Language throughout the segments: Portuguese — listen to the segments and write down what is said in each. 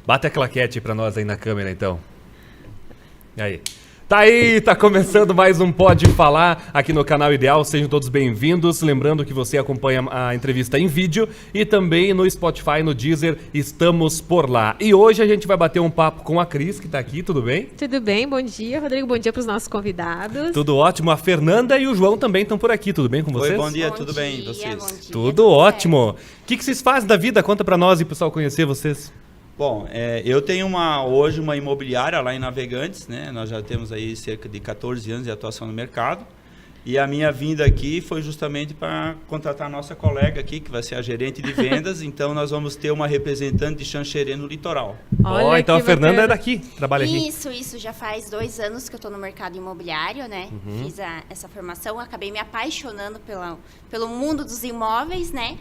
Bate a claquete pra nós aí na câmera, então. Aí, tá começando mais um Pode Falar aqui no canal Ideal, sejam todos bem-vindos, lembrando que você acompanha a entrevista em vídeo e também no Spotify, no Deezer, estamos por lá. E hoje a gente vai bater um papo com a Cris, que tá aqui, tudo bem? Tudo bem, bom dia, Rodrigo, bom dia para os nossos convidados. Tudo ótimo, a Fernanda e o João também estão por aqui, tudo bem com vocês? Oi, bom dia, tudo bem, vocês? Tudo ótimo. O que vocês fazem da vida? Conta pra nós e pro pessoal conhecer vocês. Bom, eu tenho hoje uma imobiliária lá em Navegantes, né? Nós já temos aí cerca de 14 anos de atuação no mercado. E a minha vinda aqui foi justamente para contratar a nossa colega aqui, que vai ser a gerente de vendas. Então, nós vamos ter uma representante de Xanxerê no litoral. Olha, então a Fernanda é daqui, trabalha aqui. Isso. Já faz 2 anos que eu estou no mercado imobiliário, né? Fiz essa formação, acabei me apaixonando pelo mundo dos imóveis, né?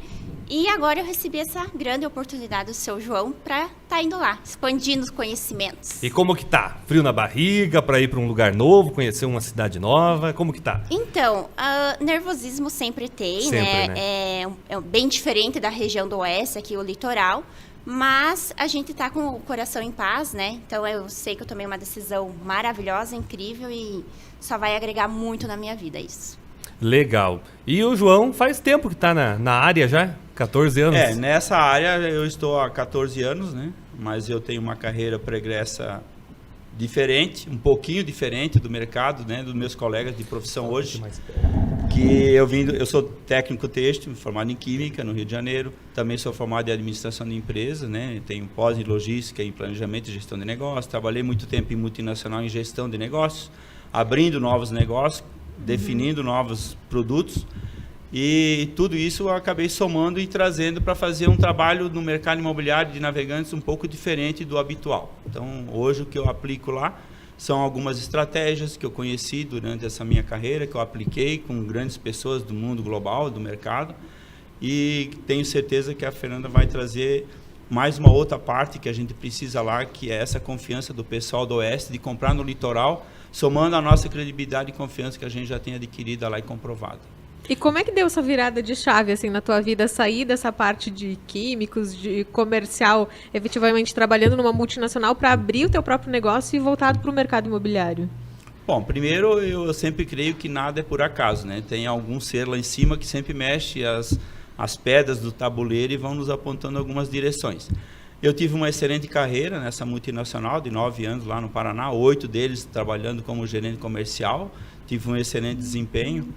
E agora eu recebi essa grande oportunidade do seu João para estar indo lá, expandindo os conhecimentos. E como que tá? Frio na barriga para ir para um lugar novo, conhecer uma cidade nova? Como que tá? Então, nervosismo sempre tem, né? É bem diferente da região do oeste, aqui o litoral. Mas a gente tá com o coração em paz, né? Então eu sei que eu tomei uma decisão maravilhosa, incrível e só vai agregar muito na minha vida isso. Legal. E o João faz tempo que tá na área já? 14 anos? Nessa área eu estou há 14 anos, né? Mas eu tenho uma carreira pregressa diferente, um pouquinho diferente do mercado, né? Dos meus colegas de profissão hoje. Que eu sou técnico têxtil, formado em Química no Rio de Janeiro. Também sou formado em Administração de Empresas, né? Tenho pós em Logística, em Planejamento e Gestão de Negócios. Trabalhei muito tempo em multinacional em Gestão de Negócios, abrindo novos negócios, definindo novos produtos. E tudo isso eu acabei somando e trazendo para fazer um trabalho no mercado imobiliário de Navegantes um pouco diferente do habitual. Então, hoje o que eu aplico lá são algumas estratégias que eu conheci durante essa minha carreira, que eu apliquei com grandes pessoas do mundo global, do mercado, e tenho certeza que a Fernanda vai trazer mais uma outra parte que a gente precisa lá, que é essa confiança do pessoal do Oeste de comprar no litoral, somando a nossa credibilidade e confiança que a gente já tem adquirida lá e comprovada. E como é que deu essa virada de chave assim na tua vida, sair dessa parte de químicos, de comercial, efetivamente trabalhando numa multinacional para abrir o teu próprio negócio e voltado para o mercado imobiliário? Bom, primeiro eu sempre creio que nada é por acaso, né? Tem algum ser lá em cima que sempre mexe as pedras do tabuleiro e vão nos apontando algumas direções. Eu tive uma excelente carreira nessa multinacional de 9 anos lá no Paraná, 8 deles trabalhando como gerente comercial, tive um excelente desempenho.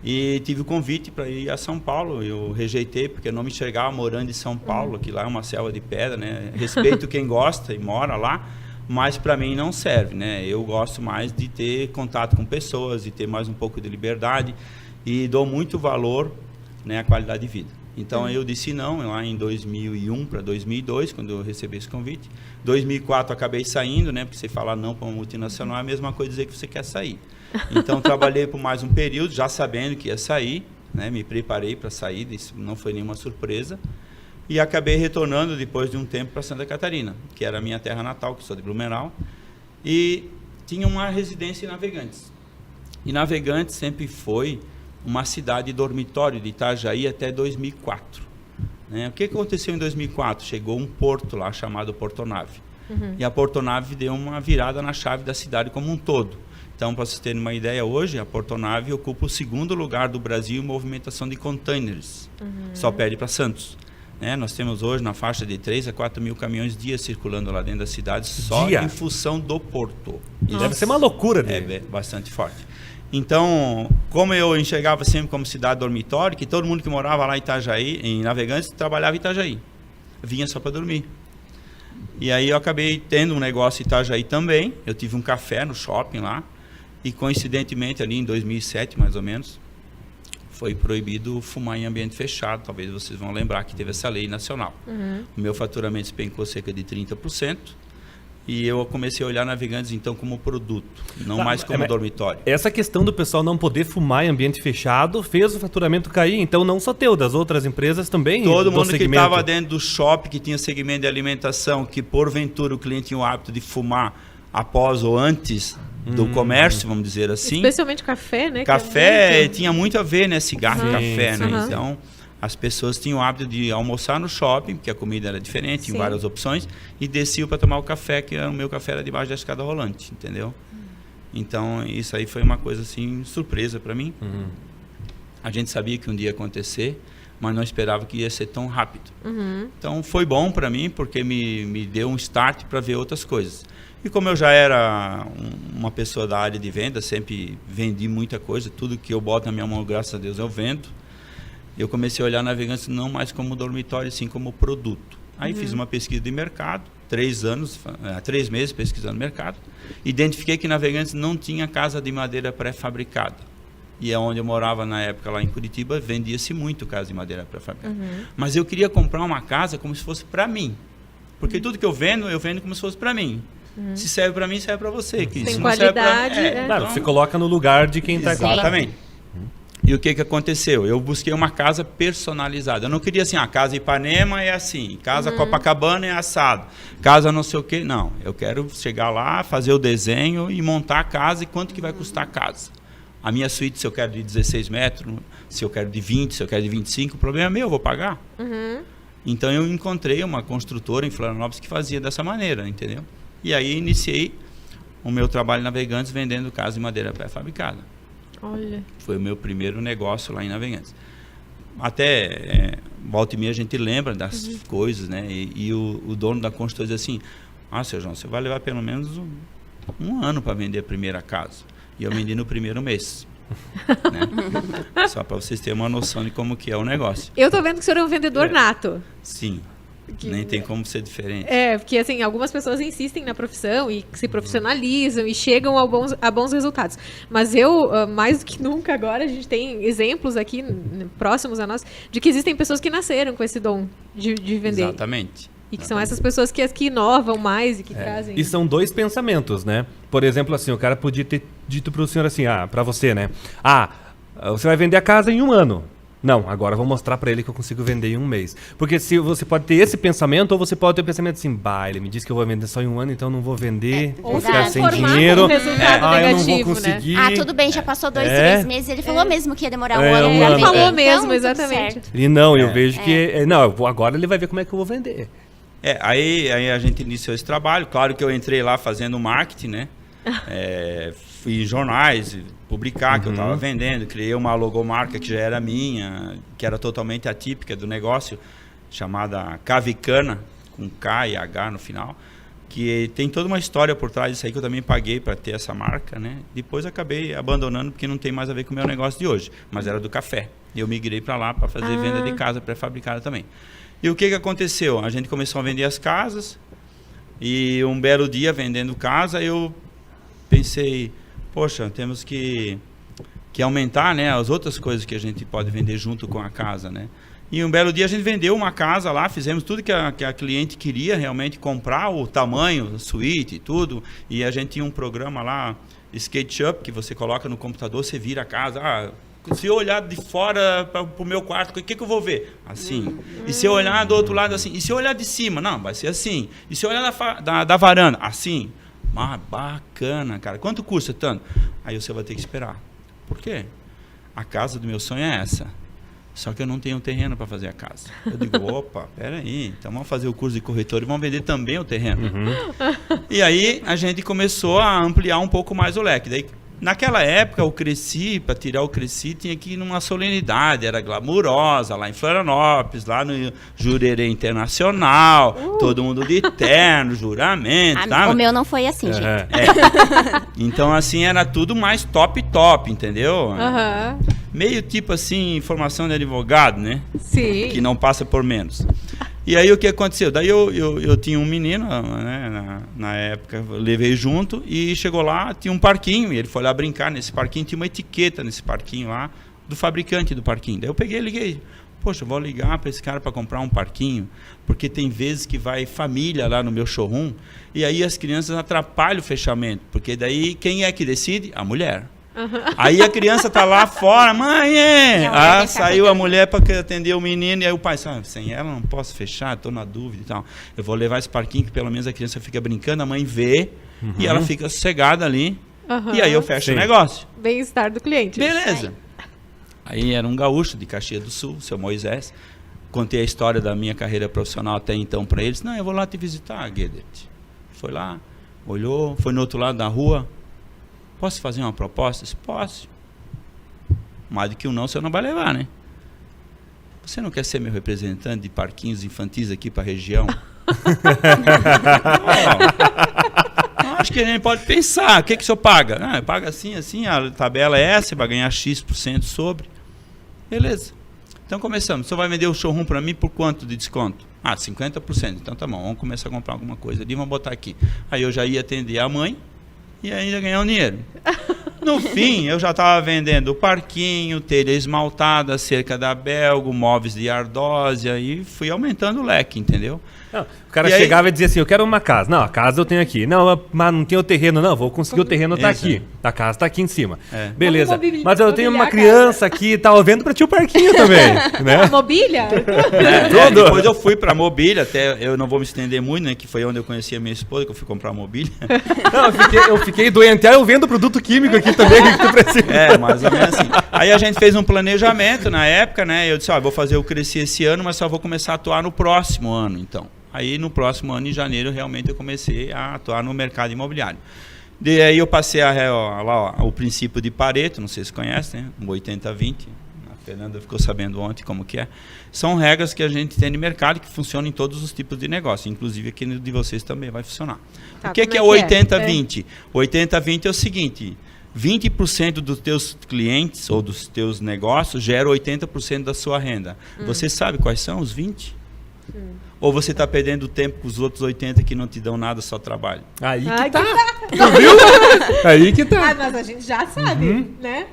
E tive o convite para ir a São Paulo, eu rejeitei porque eu não me enxergava morando em São Paulo, que lá é uma selva de pedra, né? Respeito quem gosta e mora lá, mas para mim não serve, né? Eu gosto mais de ter contato com pessoas, de ter mais um pouco de liberdade e dou muito valor, né, à qualidade de vida. Então eu disse não, lá em 2001 para 2002, quando eu recebi esse convite. 2004 acabei saindo, né? Porque você falar não para uma multinacional é a mesma coisa dizer que você quer sair. Então trabalhei por mais um período, já sabendo que ia sair, né? Me preparei para sair, isso não foi nenhuma surpresa. E acabei retornando depois de um tempo para Santa Catarina, que era a minha terra natal, que sou de Blumenau. E tinha uma residência em Navegantes. E Navegantes sempre foi uma cidade dormitório de Itajaí até 2004. Né? O que aconteceu em 2004? Chegou um porto lá chamado Portonave. E a Portonave deu uma virada na chave da cidade como um todo. Então, para vocês terem uma ideia, hoje a Portonave ocupa o 2º lugar do Brasil em movimentação de containers. Só perde para Santos. Né? Nós temos hoje na faixa de 3 a 4 mil caminhões dia circulando lá dentro da cidade, só em função do porto. Isso deve ser uma loucura, né? É bastante forte. Então, como eu enxergava sempre como cidade dormitório, que todo mundo que morava lá em Itajaí, em Navegantes, trabalhava em Itajaí. Vinha só para dormir. E aí eu acabei tendo um negócio em Itajaí também. Eu tive um café no shopping lá. E coincidentemente ali em 2007, mais ou menos, foi proibido fumar em ambiente fechado. Talvez vocês vão lembrar que teve essa lei nacional. O meu faturamento despencou cerca de 30%. E eu comecei a olhar Navegantes, então, como produto, não mais como dormitório. Essa questão do pessoal não poder fumar em ambiente fechado fez o faturamento cair, então não só teu, das outras empresas também. Todo mundo que estava dentro do shopping, que tinha segmento de alimentação, que porventura o cliente tinha o hábito de fumar após ou antes do comércio, vamos dizer assim. Especialmente café, né? Café tinha muito a ver, né? Cigarro e café, né? Então, as pessoas tinham o hábito de almoçar no shopping, porque a comida era diferente, tinha várias opções, e desciam para tomar o café, que o meu café era debaixo da escada rolante, entendeu? Então, isso aí foi uma coisa, assim, surpresa para mim. A gente sabia que um dia ia acontecer, mas não esperava que ia ser tão rápido. Então, foi bom para mim, porque me deu um start para ver outras coisas. E como eu já era uma pessoa da área de venda, sempre vendi muita coisa, tudo que eu boto na minha mão, graças a Deus, eu vendo. Eu comecei a olhar a Navegantes não mais como dormitório, sim como produto. Aí fiz uma pesquisa de mercado, 3 meses pesquisando mercado. Identifiquei que Navegantes não tinha casa de madeira pré-fabricada. E é onde eu morava na época, lá em Curitiba, vendia-se muito casa de madeira pré-fabricada. Mas eu queria comprar uma casa como se fosse para mim. Porque tudo que eu vendo como se fosse para mim. Se serve para mim, serve para você. Que tem qualidade. Claro, então, você coloca no lugar de quem está aqui. Exatamente. E o que aconteceu? Eu busquei uma casa personalizada. Eu não queria assim, a casa Ipanema é assim, casa Copacabana é assado, casa não sei o quê. Não, eu quero chegar lá, fazer o desenho e montar a casa e quanto que vai custar a casa. A minha suíte, se eu quero de 16 metros, se eu quero de 20, se eu quero de 25, o problema é meu, eu vou pagar. Então eu encontrei uma construtora em Florianópolis que fazia dessa maneira, entendeu? E aí iniciei o meu trabalho em Navegantes vendendo casa de madeira pré-fabricada. Olha. Foi o meu primeiro negócio lá em Navegantes. Até volta e meia a gente lembra das coisas, né? E o dono da construtora diz assim, seu João, você vai levar pelo menos um ano para vender a primeira casa. E eu vendi no primeiro mês. Né? Só para vocês terem uma noção de como que é o negócio. Eu tô vendo que o senhor é um vendedor nato. Sim. Nem tem como ser diferente. Porque assim, algumas pessoas insistem na profissão e se profissionalizam e chegam a bons resultados. Mas eu, mais do que nunca agora, a gente tem exemplos aqui próximos a nós, de que existem pessoas que nasceram com esse dom de vender. Exatamente. E que são essas pessoas que inovam mais e que trazem... E são 2 pensamentos, né? Por exemplo, assim, o cara podia ter dito pro senhor assim, pra você, né? Você vai vender a casa em 1 ano. Não, agora eu vou mostrar pra ele que eu consigo vender em 1 mês. Porque se você pode ter esse pensamento, ou você pode ter o pensamento assim, ele me disse que eu vou vender só em 1 ano, então eu não vou vender, vou ficar sem dinheiro. Um resultado eu negativo, não vou conseguir. Né? Tudo bem, já passou 2, 3 meses, ele falou mesmo que ia demorar 1 ano. Ele falou mesmo, então, exatamente. E não, eu vejo que... agora ele vai ver como é que eu vou vender. Aí a gente iniciou esse trabalho. Claro que eu entrei lá fazendo marketing, né? Fui em jornais publicar que eu estava vendendo, criei uma logomarca que já era minha, que era totalmente atípica do negócio, chamada Cavicana, com K e H no final, que tem toda uma história por trás disso aí que eu também paguei para ter essa marca, né? Depois acabei abandonando porque não tem mais a ver com o meu negócio de hoje, mas era do café. E eu migrei para lá para fazer venda de casa pré-fabricada também. E o que aconteceu? A gente começou a vender as casas e um belo dia vendendo casa eu pensei, poxa, temos que aumentar, né, as outras coisas que a gente pode vender junto com a casa, né? E um belo dia a gente vendeu uma casa lá, fizemos tudo que a cliente queria realmente comprar, o tamanho, a suíte e tudo, e a gente tinha um programa lá, SketchUp, que você coloca no computador, você vira a casa, se eu olhar de fora para o meu quarto, o que eu vou ver? Assim. E se eu olhar do outro lado, assim. E se eu olhar de cima? Não, vai ser assim. E se eu olhar da varanda? Assim. Bacana, cara. Quanto custa tanto? Aí você vai ter que esperar. Por quê? A casa do meu sonho é essa. Só que eu não tenho terreno para fazer a casa. Eu digo, opa, peraí. Então vamos fazer o curso de corretor e vamos vender também o terreno. E aí a gente começou a ampliar um pouco mais o leque. Daí, naquela época, o Cresci, para tirar o Cresci, tinha que ir numa solenidade, era glamurosa, lá em Florianópolis, lá no Jurerê Internacional, todo mundo de terno, juramento. O meu não foi assim, gente. Então, assim, era tudo mais top, entendeu? Meio tipo assim, formação de advogado, né? Sim. Que não passa por menos. E aí o que aconteceu? Daí eu tinha um menino, né, na época, eu levei junto e chegou lá, tinha um parquinho, e ele foi lá brincar nesse parquinho, tinha uma etiqueta nesse parquinho lá, do fabricante do parquinho. Daí eu peguei e liguei, poxa, eu vou ligar para esse cara para comprar um parquinho, porque tem vezes que vai família lá no meu showroom, e aí as crianças atrapalham o fechamento, porque daí quem é que decide? A mulher. Aí a criança tá lá fora, mãe, saiu a mulher para atender o menino, e aí o pai, sem ela não posso fechar, tô na dúvida e tal. Eu vou levar esse parquinho que pelo menos a criança fica brincando, a mãe vê, e ela fica sossegada ali, e aí eu fecho o negócio. Bem-estar do cliente. Beleza. Aí era um gaúcho de Caxias do Sul, seu Moisés. Contei a história da minha carreira profissional até então para eles. Não, eu vou lá te visitar, Guedert. Foi lá, olhou, foi no outro lado da rua. Posso fazer uma proposta? Eu disse, posso. Mais do que um não, você não vai levar, né? Você não quer ser meu representante de parquinhos infantis aqui para a região? Acho que a gente pode pensar. O que o senhor paga? Ah, paga assim, a tabela é essa, vai ganhar X% sobre. Beleza. Então começamos. O senhor vai vender o showroom para mim por quanto de desconto? 50%. Então tá bom, vamos começar a comprar alguma coisa ali, vamos botar aqui. Aí eu já ia atender a mãe e ainda ganhar um dinheiro. No fim, eu já estava vendendo o parquinho, telha esmaltada, cerca da Belgo, móveis de ardósia e fui aumentando o leque, entendeu? Não, o cara chegava e dizia assim, eu quero uma casa. Não, a casa eu tenho aqui. Não, mas não tem o terreno. Não, vou conseguir o terreno, tá aqui. A casa tá aqui em cima. Beleza. Mas eu tenho uma criança aqui e tal, vendo pra ti o parquinho também. Né? Mobília? Tudo. Depois eu fui pra mobília, até eu não vou me estender muito, né? Que foi onde eu conheci a minha esposa, que eu fui comprar mobília. Não, eu fiquei doente. Eu vendo produto químico aqui também, que tu precisa. Mais ou menos assim. Aí a gente fez um planejamento na época, né? Eu disse, vou fazer eu crescer esse ano, mas só vou começar a atuar no próximo ano, então. Aí no próximo ano, em janeiro, realmente eu comecei a atuar no mercado imobiliário. Daí eu passei o princípio de Pareto, não sei se conhecem, né? 80-20. A Fernanda ficou sabendo ontem como que é. São regras que a gente tem no mercado que funcionam em todos os tipos de negócio, inclusive aqui no de vocês também vai funcionar. O que é 80-20? 80-20 é o seguinte, 20% dos teus clientes ou dos teus negócios geram 80% da sua renda. Você sabe quais são os 20%? Ou você está perdendo tempo com os outros 80 que não te dão nada, só trabalho? Aí que tá. Tu viu? Aí que tá. Mas a gente já sabe, né?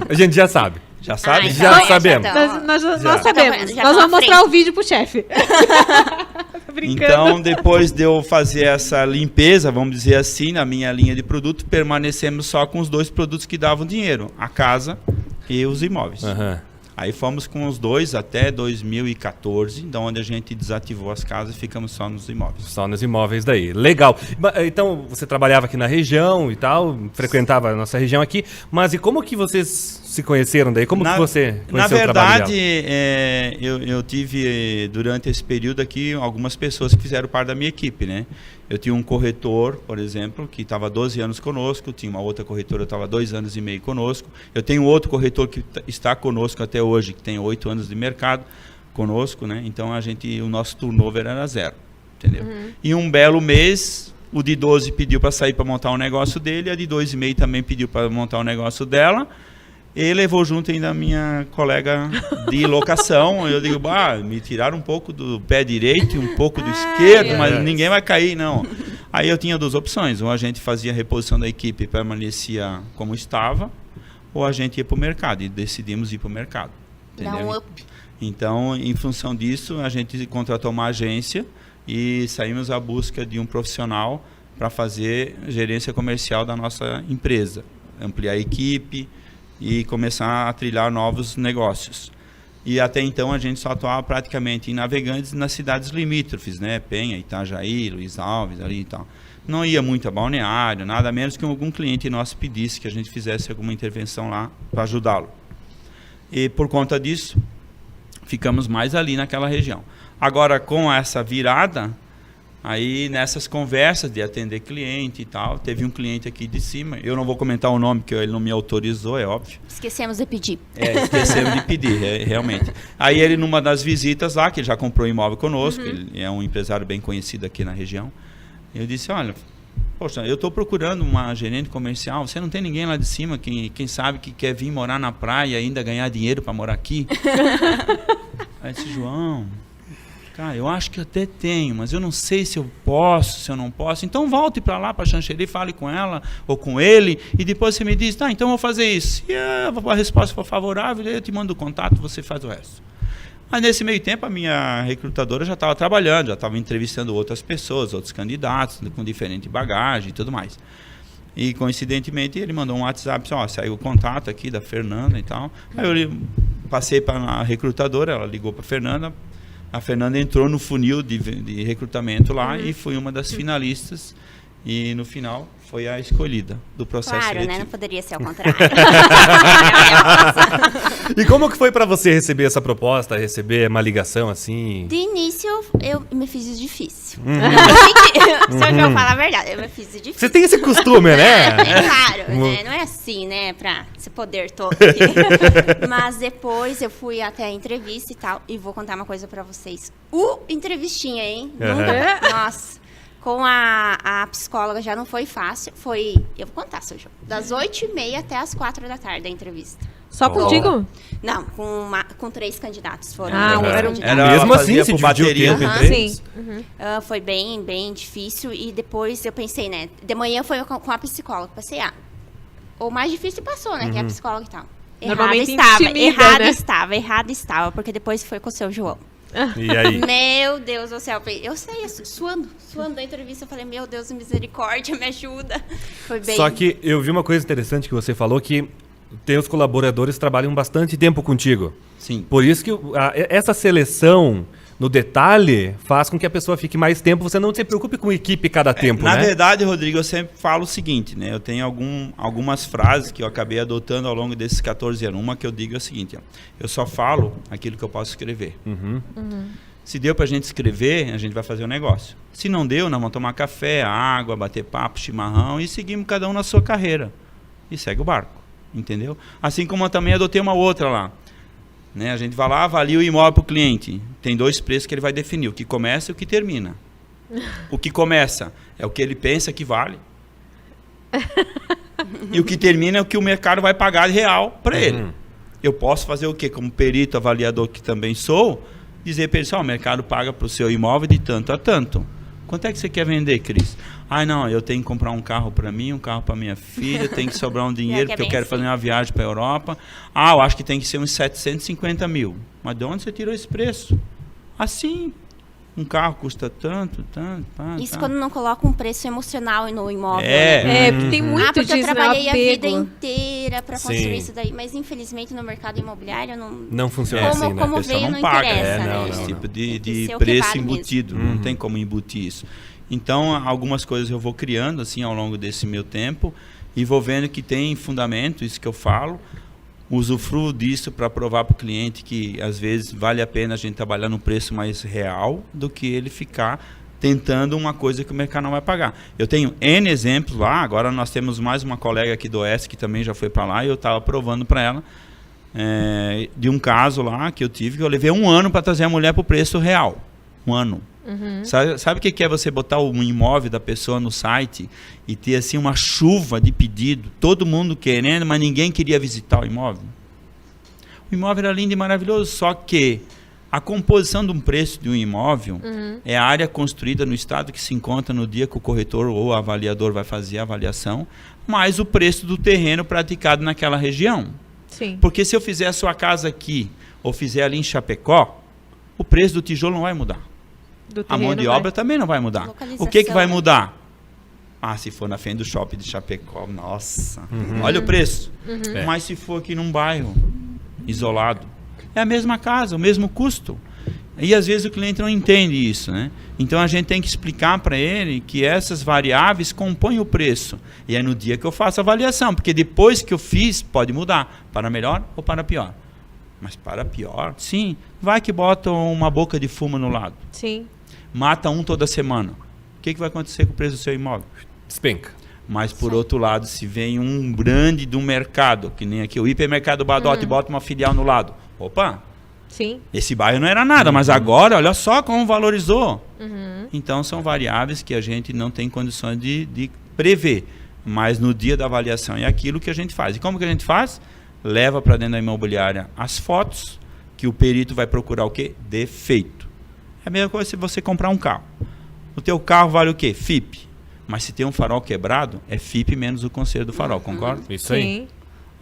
A gente já sabe. Já sabe? Já sabemos. Nós sabemos. Nós vamos mostrar o vídeo pro chefe. Então, depois de eu fazer essa limpeza, vamos dizer assim, na minha linha de produto, permanecemos só com os 2 produtos que davam dinheiro, a casa e os imóveis. Aí fomos com os 2 até 2014, da onde a gente desativou as casas e ficamos só nos imóveis. Só nos imóveis daí. Legal. Então, você trabalhava aqui na região e tal, frequentava a nossa região aqui, mas e como que vocês se conheceram daí? Como que você conheceu o trabalho dela? Na verdade, eu tive, durante esse período aqui, algumas pessoas que fizeram parte da minha equipe, né? Eu tinha um corretor, por exemplo, que estava 12 anos conosco, tinha uma outra corretora que estava 2 anos e meio conosco, eu tenho outro corretor que está conosco até hoje, que tem 8 anos de mercado conosco, né? Então o nosso turnover era 0, entendeu? E um belo mês, o de 12 pediu para sair para montar um negócio dele, a de 2,5 também pediu para montar um negócio dela, e levou junto ainda a minha colega de locação. Eu digo, me tiraram um pouco do pé direito e um pouco do esquerdo, mas ninguém vai cair, não. Aí eu tinha 2 opções, ou a gente fazia a reposição da equipe e permanecia como estava, ou a gente ia para o mercado, e decidimos ir para o mercado. Entendeu? Então, em função disso, a gente contratou uma agência e saímos à busca de um profissional para fazer gerência comercial da nossa empresa, ampliar a equipe e começar a trilhar novos negócios. E até então a gente só atuava praticamente em Navegantes nas cidades limítrofes, né? Penha, Itajaí, Luiz Alves, ali e tal. Não ia muito a Balneário, nada menos que algum cliente nosso pedisse que a gente fizesse alguma intervenção lá para ajudá-lo. E por conta disso, ficamos mais ali naquela região. Agora, com essa virada, aí nessas conversas de atender cliente e tal, teve um cliente aqui de cima, eu não vou comentar o nome, porque ele não me autorizou, é óbvio. Esquecemos de pedir. Esquecemos de pedir, realmente. Aí ele, numa das visitas lá, que ele já comprou um imóvel conosco, ele é um empresário bem conhecido aqui na região, eu disse, olha, poxa, eu estou procurando uma gerente comercial, você não tem ninguém lá de cima, quem sabe que quer vir morar na praia e ainda ganhar dinheiro para morar aqui? Aí eu disse, João... Cara, eu acho que até tenho, mas eu não sei se eu posso, se eu não posso. Então volte para lá, para Xanxerê, fale com ela ou com ele, e depois você me diz, tá, então eu vou fazer isso. E a resposta for favorável, eu te mando o contato, você faz o resto. Mas nesse meio tempo, a minha recrutadora já estava trabalhando, já estava entrevistando outras pessoas, outros candidatos, com diferente bagagem e tudo mais. E, coincidentemente, ele mandou um WhatsApp, saiu o contato aqui da Fernanda e tal. Aí eu passei para a recrutadora, ela ligou para a Fernanda entrou no funil de recrutamento lá e foi uma das finalistas e no final foi a escolhida do processo Claro, seletivo. né? Não poderia ser ao contrário. E como que foi pra você receber essa proposta, receber uma ligação assim? De início, eu me fiz de difícil. Se eu falar a verdade, eu me fiz de difícil. Você tem esse costume, né? É claro, né? Não é assim, né? Pra esse poder todo aqui. Mas depois eu fui até a entrevista e tal. E vou contar uma coisa pra vocês. Entrevistinha, hein? Nunca... Nossa. Com a psicóloga já não foi fácil. Foi... Eu vou contar, seu João. Das 8h30 até as 4 da tarde a entrevista. Só contigo? Não, com 3 candidatos. Foram Ah, 3 era- candidatos. Mesmo assim, fazia se por dividiu o bateria. tempo Aham. entre eles? Sim. Foi bem, bem difícil. E depois eu pensei, né? De manhã foi com a psicóloga. Pensei, o mais difícil passou, né? Que é a psicóloga e tal. Normalmente intimida, né? Errado estava. Porque depois foi com o seu João. E aí? Meu Deus do céu. Eu saí suando da entrevista. Eu falei, meu Deus, misericórdia, me ajuda. Foi bem... Só que eu vi uma coisa interessante que você falou, que teus colaboradores trabalham bastante tempo contigo. Sim. Por isso que essa seleção no detalhe faz com que a pessoa fique mais tempo. Você não se preocupe com equipe cada tempo, Na né? verdade, Rodrigo, eu sempre falo o seguinte, né? Eu tenho algumas frases que eu acabei adotando ao longo desses 14 anos. Uma que eu digo é o seguinte, eu só falo aquilo que eu posso escrever. Se deu pra gente escrever, a gente vai fazer o negócio. Se não deu, nós vamos tomar café, água, bater papo, chimarrão e seguimos cada um na sua carreira. E segue o barco, entendeu? Assim como eu também adotei uma outra lá. Né? A gente vai lá, avalia o imóvel para o cliente. Tem 2 preços que ele vai definir, o que começa e o que termina. O que começa é o que ele pensa que vale. E o que termina é o que o mercado vai pagar de real para ele. Eu posso fazer o quê? Como perito avaliador que também sou, dizer para ele, o mercado paga para o seu imóvel de tanto a tanto. Quanto é que você quer vender, Cris? Não, eu tenho que comprar um carro para mim, um carro para minha filha, tem que sobrar um dinheiro porque eu quero fazer uma viagem para a Europa. Eu acho que tem que ser uns 750 mil. Mas de onde você tirou esse preço? Assim, um carro custa tanto. Isso quando não coloca um preço emocional no imóvel. Porque tem muito porque eu disso, né? trabalhei a vida Apego. inteira para construir Sim. isso daí, mas infelizmente no mercado imobiliário Não funciona assim, né? como A pessoa veio não não paga, interessa, não, né? esse tipo Tem que de ser o que preço vale mesmo. embutido, não tem como embutir isso. Então, algumas coisas eu vou criando assim ao longo desse meu tempo e vou vendo que tem fundamento, isso que eu falo, usufruo disso para provar para o cliente que às vezes vale a pena a gente trabalhar num preço mais real do que ele ficar tentando uma coisa que o mercado não vai pagar. Eu tenho N exemplos lá, agora nós temos mais uma colega aqui do Oeste que também já foi para lá e eu estava provando para ela de um caso lá que eu tive, que eu levei 1 ano para trazer a mulher para o preço real. 1 ano. Sabe o que é você botar um imóvel da pessoa no site e ter assim uma chuva de pedido, todo mundo querendo, mas ninguém queria visitar o imóvel? O imóvel era lindo e maravilhoso, só que a composição de um preço de um imóvel é a área construída no estado que se encontra no dia que o corretor ou o avaliador vai fazer a avaliação, mais o preço do terreno praticado naquela região. Sim. Porque se eu fizer a sua casa aqui ou fizer ali em Chapecó, o preço do tijolo não vai mudar. Do A mão de terreno, obra também não vai mudar. Localização, O que vai né? mudar? Se for na frente do shopping de Chapecó, nossa, olha o preço. Mas se for aqui num bairro isolado, é a mesma casa, o mesmo custo. E às vezes o cliente não entende isso, né? Então a gente tem que explicar para ele que essas variáveis compõem o preço. E é no dia que eu faço a avaliação, porque depois que eu fiz, pode mudar para melhor ou para pior. Mas para pior, sim. Vai que bota uma boca de fumo no lado. Sim. Mata um toda semana. O que vai acontecer com o preço do seu imóvel? Despenca. Mas, por outro lado, se vem um grande do mercado, que nem aqui o Hipermercado Badote, bota uma filial no lado. Opa, Sim. esse bairro não era nada, mas agora, olha só como valorizou. Então, são variáveis que a gente não tem condições de prever. Mas, no dia da avaliação, é aquilo que a gente faz. E como que a gente faz? Leva para dentro da imobiliária as fotos, que o perito vai procurar o quê? Defeito. É a mesma coisa se você comprar um carro. O teu carro vale o quê? FIP. Mas se tem um farol quebrado, é FIP menos o conselho do farol, concorda? Isso aí. Sim.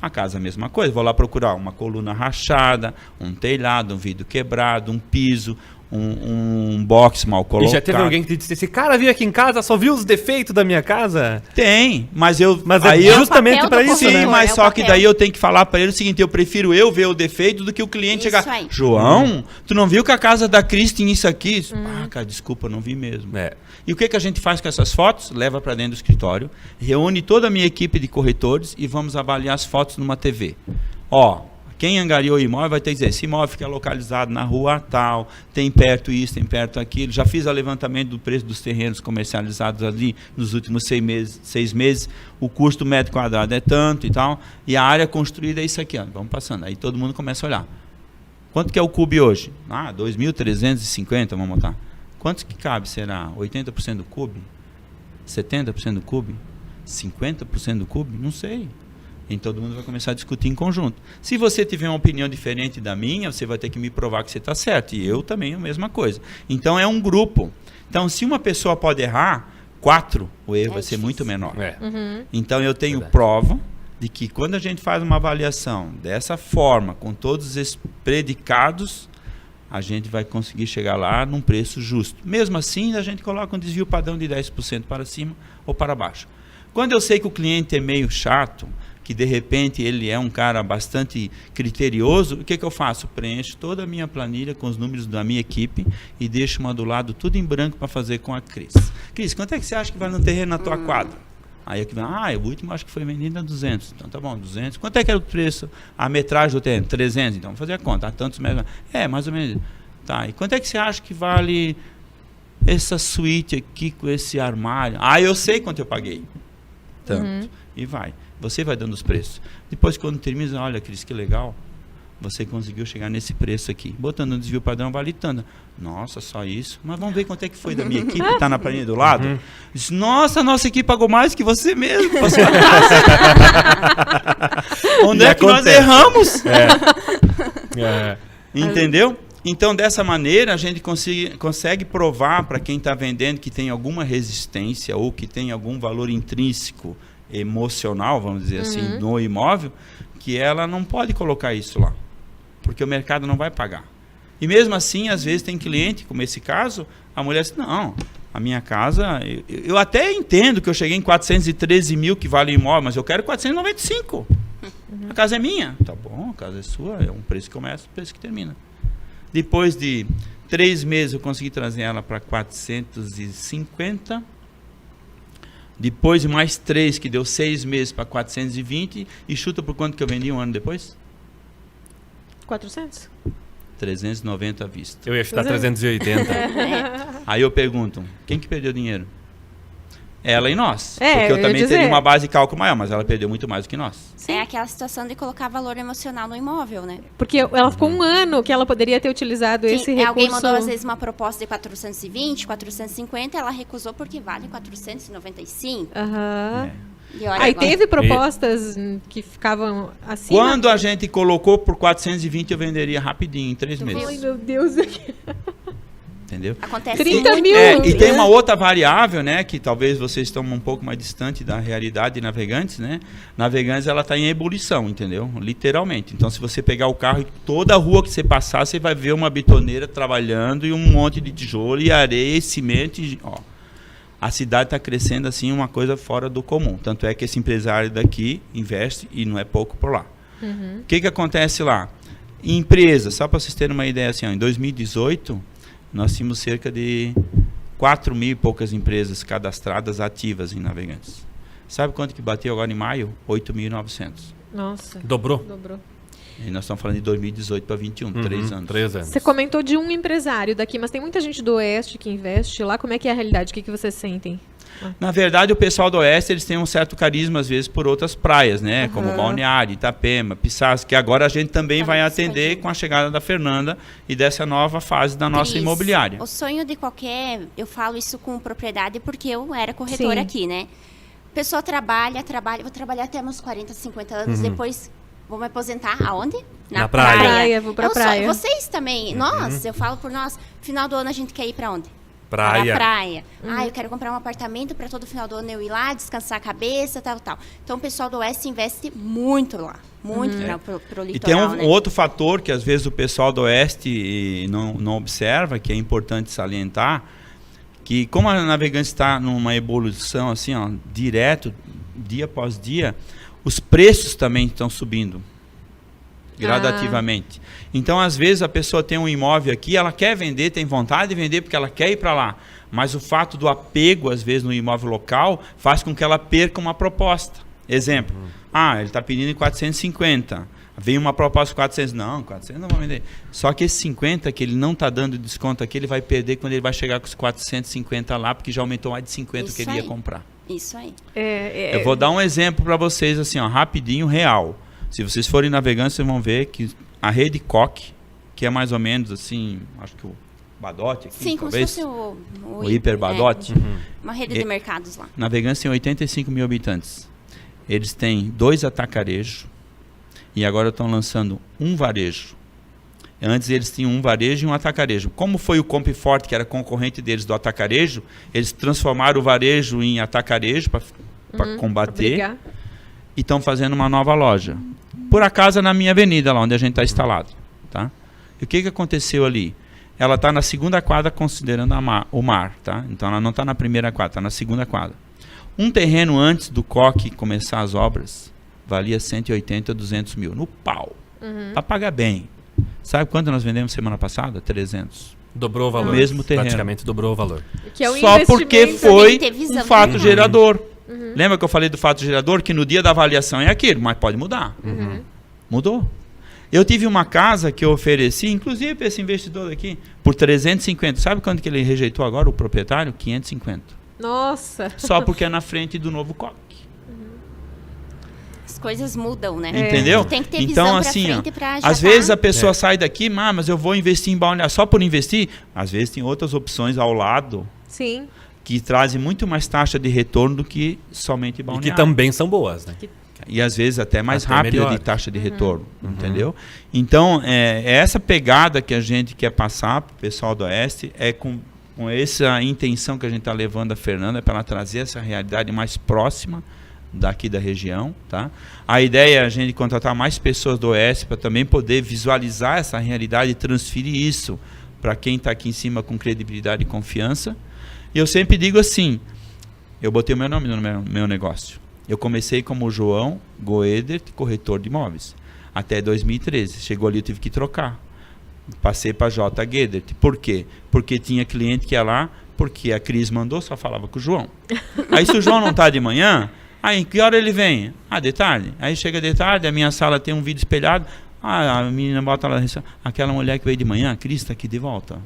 A casa é a mesma coisa. Vou lá procurar uma coluna rachada, um telhado, um vidro quebrado, um piso, um box mal colocado. E já teve alguém que te disse, esse cara veio aqui em casa, só viu os defeitos da minha casa? Tem, mas aí justamente para isso, sim, né? mas só que daí eu tenho que falar para ele o seguinte, eu prefiro eu ver o defeito do que o cliente chegar, João, tu não viu que a casa da Cris tinha isso aqui? Cara, desculpa, não vi mesmo. E o que a gente faz com essas fotos? Leva para dentro do escritório, reúne toda a minha equipe de corretores e vamos avaliar as fotos numa TV. Quem angariou o imóvel vai ter que dizer, esse imóvel fica localizado na rua tal, tem perto isso, tem perto aquilo. Já fiz o levantamento do preço dos terrenos comercializados ali nos últimos 6 meses. O custo metro quadrado é tanto e tal. E a área construída é isso aqui. Vamos passando. Aí todo mundo começa a olhar. Quanto que é o cube hoje? 2.350, vamos botar. Quantos que cabe? Será 80% do cube? 70% do cube? 50% do cube? Não sei. Então todo mundo vai começar a discutir em conjunto. Se você tiver uma opinião diferente da minha, você vai ter que me provar que você está certo. E eu também a mesma coisa. Então é um grupo. Então se uma pessoa pode errar, 4, o erro vai ser muito menor. Então eu tenho prova de que quando a gente faz uma avaliação dessa forma, com todos esses predicados, a gente vai conseguir chegar lá num preço justo. Mesmo assim, a gente coloca um desvio padrão de 10% para cima ou para baixo. Quando eu sei que o cliente é meio chato, que de repente ele é um cara bastante criterioso, o que eu faço? Preencho toda a minha planilha com os números da minha equipe e deixo uma do lado tudo em branco para fazer com a Cris. Cris, quanto é que você acha que vai no terreno na tua quadra? Aí aqui vai, o último acho que foi vendido a 200. Então tá bom, 200. Quanto é que era o preço? A metragem do terreno? 300. Então vamos fazer a conta. Tantos metros. Mais ou menos. Tá, e quanto é que você acha que vale essa suíte aqui com esse armário? Eu sei quanto eu paguei. Tanto. E vai. Você vai dando os preços. Depois, quando termina, olha, Cris, que legal. Você conseguiu chegar nesse preço aqui. Botando um desvio padrão, vale tanto. Nossa, só isso? Mas vamos ver quanto é que foi da minha equipe, que está na planilha do lado. Diz, nossa equipe pagou mais que você mesmo. Onde é que nós erramos? Entendeu? Então, dessa maneira, a gente consegue provar para quem está vendendo que tem alguma resistência ou que tem algum valor intrínseco emocional, vamos dizer assim, no imóvel, que ela não pode colocar isso lá, porque o mercado não vai pagar. E mesmo assim, às vezes tem cliente, como esse caso, a mulher diz, não, a minha casa, eu até entendo que eu cheguei em 413 mil que vale o imóvel, mas eu quero 495. A casa é minha. Tá bom, a casa é sua, é um preço que começa, um preço que termina. Depois de 3 meses eu consegui trazer ela para 450. Depois de mais 3, que deu 6 meses para 420. E chuta por quanto que eu vendi um ano depois? 400? 390 à vista. Eu ia chutar 380. Aí eu pergunto, quem que perdeu dinheiro? Ela e nós. Porque eu também teria uma base de cálculo maior, mas ela perdeu muito mais do que nós. Sim. É aquela situação de colocar valor emocional no imóvel, né? Porque ela ficou um ano que ela poderia ter utilizado esse recurso. Alguém mandou, às vezes, uma proposta de 420, 450, ela recusou porque vale 495. Aí teve propostas que ficavam acima. Quando a gente colocou por 420, eu venderia rapidinho, em 3 meses. Ai, meu Deus. Entendeu? Acontece 30 mil. E tem uma outra variável, né? Que talvez vocês estão um pouco mais distante da realidade de Navegantes, né? Navegantes, ela está em ebulição, entendeu? Literalmente. Então, se você pegar o carro e toda a rua que você passar, você vai ver uma bitoneira trabalhando e um monte de tijolo e areia e cimento. A cidade está crescendo assim, uma coisa fora do comum. Tanto é que esse empresário daqui investe e não é pouco por lá. O que acontece lá? Em empresas, só para vocês terem uma ideia, assim, em 2018... nós tínhamos cerca de 4 mil e poucas empresas cadastradas ativas em Navegantes. Sabe quanto que bateu agora em maio? 8.900. Nossa. Dobrou? E nós estamos falando de 2018 para 2021, 3 anos. 3 anos. Você comentou de um empresário daqui, mas tem muita gente do Oeste que investe lá. Como é que é a realidade? O que vocês sentem? Na verdade, o pessoal do Oeste, eles têm um certo carisma, às vezes, por outras praias, né? Como Balneário, Itapema, Pissarras, que agora a gente também vai atender com a chegada da Fernanda e dessa nova fase da nossa imobiliária. O sonho de qualquer... Eu falo isso com propriedade porque eu era corretora aqui, né? A pessoa trabalha, vou trabalhar até meus 40, 50 anos, depois vou me aposentar. Aonde? Na praia. Vou pra praia. Vocês também. Nós, eu falo por nós. Final do ano a gente quer ir pra onde? Praia. para a praia. Eu quero comprar um apartamento para todo final do ano eu ir lá, descansar a cabeça, tal. Então, o pessoal do Oeste investe muito lá. Muito pro litoral, E tem um né? outro fator que às vezes o pessoal do Oeste não observa, que é importante salientar, que como a Navegantes está numa evolução assim, ó, direto, dia após dia, os preços também estão subindo gradativamente. Então, às vezes, a pessoa tem um imóvel aqui, ela quer vender, tem vontade de vender porque ela quer ir para lá. Mas o fato do apego, às vezes, no imóvel local, faz com que ela perca uma proposta. Exemplo, ele está pedindo em 450. Vem uma proposta de 400. Não, 400 não vou vender. Só que esse 50 que ele não está dando desconto aqui, ele vai perder quando ele vai chegar com os 450 lá, porque já aumentou mais de 50 que ele ia comprar. Isso aí. Eu vou dar um exemplo para vocês, assim, ó, rapidinho, real. Se vocês forem navegantes, vocês vão ver que a rede Coque, que é mais ou menos assim, acho que o Badote aqui, sim, talvez, como se fosse o Hiper Badote. Uma rede de mercados lá. Navegantes tem 85 mil habitantes. Eles têm 2 atacarejos e agora estão lançando um varejo. Antes eles tinham um varejo e um atacarejo. Como foi o Compforte, que era concorrente deles do atacarejo, eles transformaram o varejo em atacarejo para combater e estão fazendo uma nova loja. Por acaso na minha avenida, lá onde a gente está instalado. Tá? E o que aconteceu ali? Ela está na segunda quadra considerando o mar. Tá? Então ela não está na primeira quadra, está na segunda quadra. Um terreno antes do Coque começar as obras valia 180, 200 mil. No pau. Para pagar bem. Sabe quanto nós vendemos semana passada? 300. Dobrou o valor. O mesmo terreno. Praticamente dobrou o valor. Que é um só porque foi um fato gerador. Uhum. Lembra que eu falei do fato gerador? Que no dia da avaliação é aquilo, mas pode mudar. Uhum. Mudou. Eu tive uma casa que eu ofereci, inclusive para esse investidor aqui, por 350. Sabe quanto que ele rejeitou agora, o proprietário? 550. Nossa! Só porque é na frente do novo Coque. As coisas mudam, né? Entendeu? Tem que ter então, visão assim, pra frente pra já às vezes a pessoa sai daqui, mas eu vou investir em Balneário só por investir. Às vezes tem outras opções ao lado. Sim. Que trazem muito mais taxa de retorno do que somente Balneário. E que também são boas, né? E às vezes até mais até rápida melhor. de taxa de retorno, entendeu? Então, é essa pegada que a gente quer passar para o pessoal do Oeste, é com essa intenção que a gente está levando a Fernanda, para ela trazer essa realidade mais próxima daqui da região, tá? A ideia é a gente contratar mais pessoas do Oeste para também poder visualizar essa realidade e transferir isso para quem está aqui em cima com credibilidade e confiança. E eu sempre digo assim, eu botei o meu nome no meu negócio. Eu comecei como João Goeder, corretor de imóveis, até 2013. Chegou ali, eu tive que trocar. Passei para J. Guedert. Por quê? Porque tinha cliente que ia lá, porque a Cris mandou, só falava com o João. Aí se o João não está de manhã, aí em que hora ele vem? De tarde. Aí chega de tarde, a minha sala tem um vídeo espelhado, a menina bota lá, aquela mulher que veio de manhã, a Cris está aqui de volta.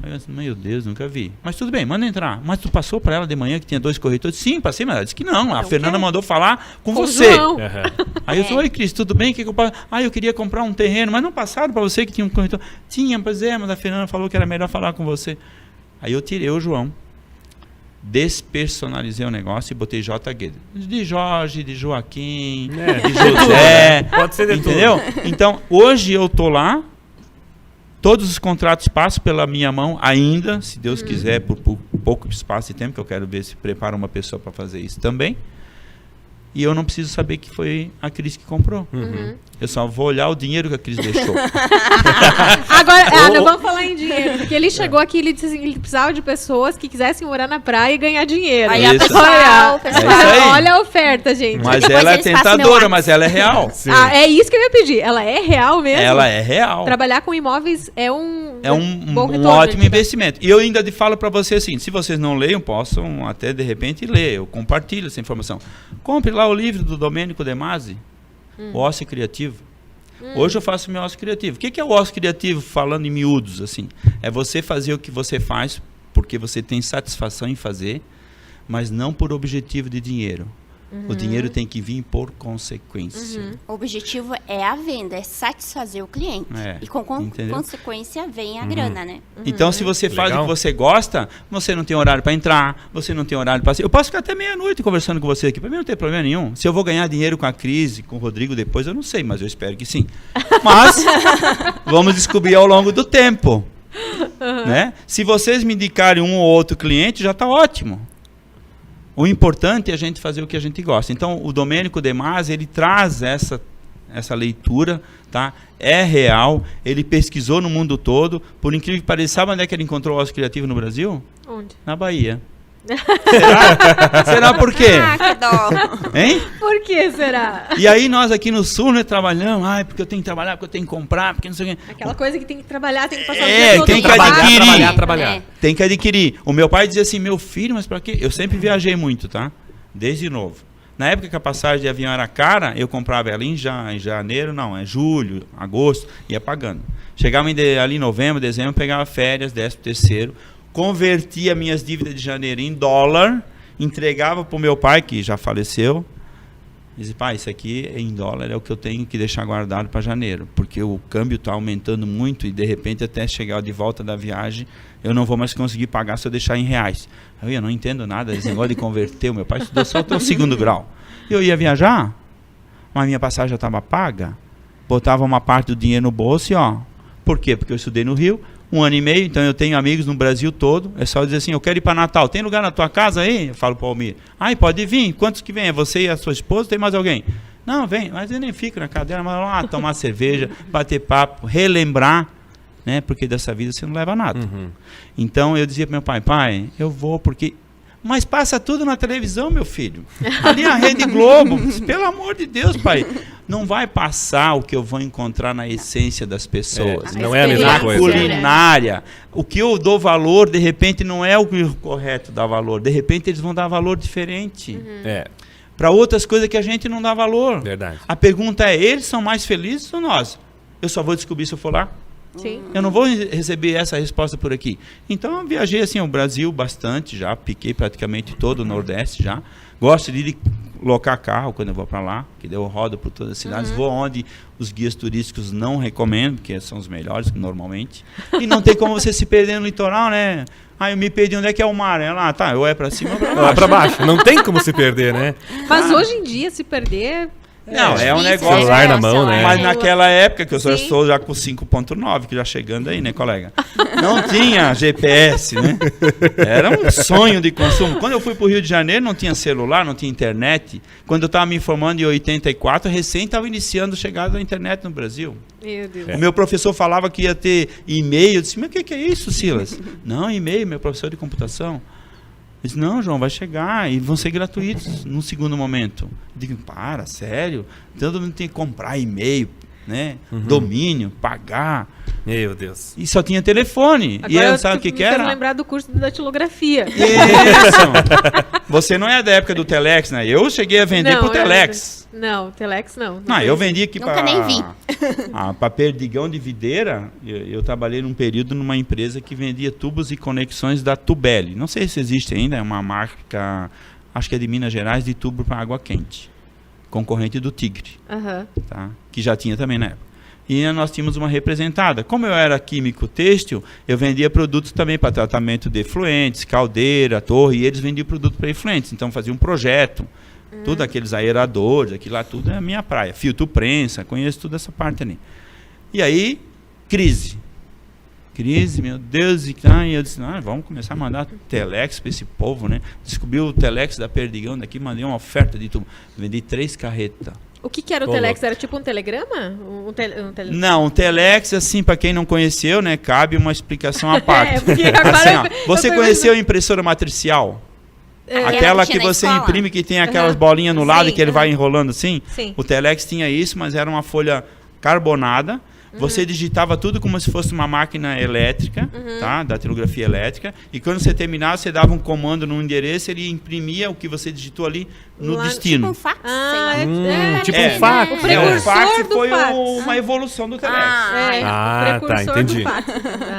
Aí eu disse, meu Deus, nunca vi. Mas tudo bem, manda entrar. Mas tu passou para ela de manhã que tinha 2 corretores? Sim, passei, mas ela disse que não. A Fernanda mandou falar com você. Aí eu disse, oi Cris, tudo bem? Que eu passo? Eu queria comprar um terreno, mas não passaram para você que tinha um corretor? Tinha, pois é, mas a Fernanda falou que era melhor falar com você. Aí eu tirei o João, despersonalizei o negócio e botei J. Guedes. De Jorge, de Joaquim, de José. Pode ser de entendeu? tudo. Então, hoje eu tô lá, todos os contratos passam pela minha mão ainda, se Deus quiser, por pouco espaço e tempo, que eu quero ver se prepara uma pessoa para fazer isso também. E eu não preciso saber que foi a Cris que comprou. Eu só vou olhar o dinheiro que a Cris deixou. Agora, não vamos falar em dinheiro. Porque ele chegou aqui e ele disse assim, ele precisava de pessoas que quisessem morar na praia e ganhar dinheiro. Aí Isso. pessoal, olha a oferta, gente. Mas Depois ela é eles passam meu tentadora, WhatsApp. mas ela é real. É isso que eu ia pedir. Ela é real mesmo? Ela é real. Trabalhar com imóveis é um bom retorno, ótimo né? investimento. E eu ainda falo para você assim, se vocês não leiam, possam até de repente ler. Eu compartilho essa informação. Compre lá o livro do Domênico De Masi, O Ócio Criativo. Hoje eu faço meu ócio criativo. O que é o ócio criativo, falando em miúdos? Assim? É você fazer o que você faz porque você tem satisfação em fazer, mas não por objetivo de dinheiro. O dinheiro tem que vir por consequência. O objetivo é a venda, é satisfazer o cliente. E com consequência vem a grana, né? Então, se você faz o que você gosta, você não tem horário para entrar, você não tem horário para... Eu posso ficar até meia-noite conversando com você aqui, para mim não tem problema nenhum. Se eu vou ganhar dinheiro com a Cris, com o Rodrigo depois, eu não sei, mas eu espero que sim. Mas, vamos descobrir ao longo do tempo. Né? Se vocês me indicarem um ou outro cliente, já está ótimo. O importante é a gente fazer o que a gente gosta. Então, o Domênico De Masi, ele traz essa leitura, tá? É real, ele pesquisou no mundo todo. Por incrível que pareça, sabe onde é que ele encontrou o ócio criativo no Brasil? Onde? Na Bahia. Será? Será por quê? Ah, que dó. Hein? Por que será? E aí nós aqui no Sul, né, trabalhamos, porque eu tenho que trabalhar, porque eu tenho que comprar, porque não sei o quê. Aquela coisa que tem que trabalhar, tem que passar o É, dia todo tem que no trabalho. adquirir. Trabalhar. É. Tem que adquirir. O meu pai dizia assim, meu filho, mas pra quê? Eu sempre viajei muito, tá? Desde novo. Na época que a passagem de avião era cara, eu comprava ela em janeiro, não, é julho, agosto, ia pagando. Chegava ali em novembro, dezembro, pegava férias, 13º, convertia minhas dívidas de janeiro em dólar, entregava para o meu pai, que já faleceu, dizia, pai, isso aqui em dólar é o que eu tenho que deixar guardado para janeiro, porque o câmbio está aumentando muito e de repente até chegar de volta da viagem, eu não vou mais conseguir pagar se eu deixar em reais. Eu não entendo nada desse negócio de converter, o meu pai estudou só até o 2º grau. Eu ia viajar, mas minha passagem já estava paga, botava uma parte do dinheiro no bolso e por quê? Porque eu estudei no Rio, 1 ano e meio, então eu tenho amigos no Brasil todo, é só dizer assim, eu quero ir para Natal, tem lugar na tua casa aí? Eu falo para o Almir, pode vir, quantos que vem? É você e a sua esposa, tem mais alguém? Não, vem, mas eu nem fico na cadeira, mas lá tomar cerveja, bater papo, relembrar, né? Porque dessa vida você não leva nada. Então eu dizia para meu pai, eu vou porque... Mas passa tudo na televisão, meu filho. Ali a Rede Globo, pelo amor de Deus, pai. Não vai passar o que eu vou encontrar na essência das pessoas. Não é a mesma Na coisa. culinária. O que eu dou valor, de repente, não é o correto dar valor. De repente, eles vão dar valor diferente. Para outras coisas que a gente não dá valor. Verdade. A pergunta é, eles são mais felizes ou nós? Eu só vou descobrir se eu for lá. Sim. Eu não vou receber essa resposta por aqui. Então, eu viajei assim o Brasil bastante já, piquei praticamente todo o Nordeste já. Gosto de ir locar carro quando eu vou para lá, que daí eu rodo por todas as cidades. Vou onde os guias turísticos não recomendam, porque são os melhores normalmente. E não tem como você se perder no litoral, né? Eu me perdi, onde é que é o mar? É lá, tá, ou é para cima ou para baixo. Lá pra baixo. Não tem como se perder, né? Mas hoje em dia, se perder... Não, é um difícil, negócio... Celular na mão, né? Mas naquela época, que eu só Sim. estou já com 5.9, que já chegando aí, né, colega? Não tinha GPS, né? Era um sonho de consumo. Quando eu fui para o Rio de Janeiro, não tinha celular, não tinha internet. Quando eu estava me informando em 84, recém estava iniciando a chegada da internet no Brasil. Meu Deus. O meu professor falava que ia ter e-mail. Eu disse, mas o que é isso, Silas? Não, e-mail, meu professor de computação. Eu disse, não, João, vai chegar e vão ser gratuitos num segundo momento. Eu digo, sério? Todo mundo tem que comprar e-mail, né? Domínio, pagar. Meu Deus. E só tinha telefone. Agora E eu sabe o que quero era? lembrar do curso de datilografia. Isso! Você não é da época do Telex, né? Eu cheguei a vender pro Telex. Não, Telex não. Eu vendi aqui Nunca nem vi. para Perdigão de Videira. Eu trabalhei num período numa empresa que vendia tubos e conexões da Tubelli. Não sei se existe ainda, é uma marca, acho que é de Minas Gerais, de tubo para água quente. Concorrente do Tigre, tá? Que já tinha também na época. E nós tínhamos uma representada. Como eu era químico têxtil, eu vendia produtos também para tratamento de efluentes, caldeira, torre, e eles vendiam produto para efluentes. Então fazia um projeto. Tudo aqueles aeradores, aquilo lá, tudo é a minha praia. Filtro prensa, conheço toda essa parte ali. E aí, crise. Crise, meu Deus. E eu disse, vamos começar a mandar Telex para esse povo, né? Descobri o Telex da Perdigão daqui, mandei uma oferta de tudo. Vendi 3 carretas. O que era o Telex? Era tipo um telegrama? Não, um Telex, assim, para quem não conheceu, né? Cabe uma explicação à parte. Porque agora você conheceu a impressora matricial? Aquela que você imprime, que tem aquelas bolinhas no lado, que ele vai enrolando assim? Sim. O Telex tinha isso, mas era uma folha carbonada. Você digitava tudo como se fosse uma máquina elétrica, tá? Da datilografia elétrica. E quando você terminava, você dava um comando no endereço, ele imprimia o que você digitou ali no destino. Tipo um fax, tipo um fax. O precursor o fax do foi fax. uma evolução do Telex. O precursor entendi. do fax.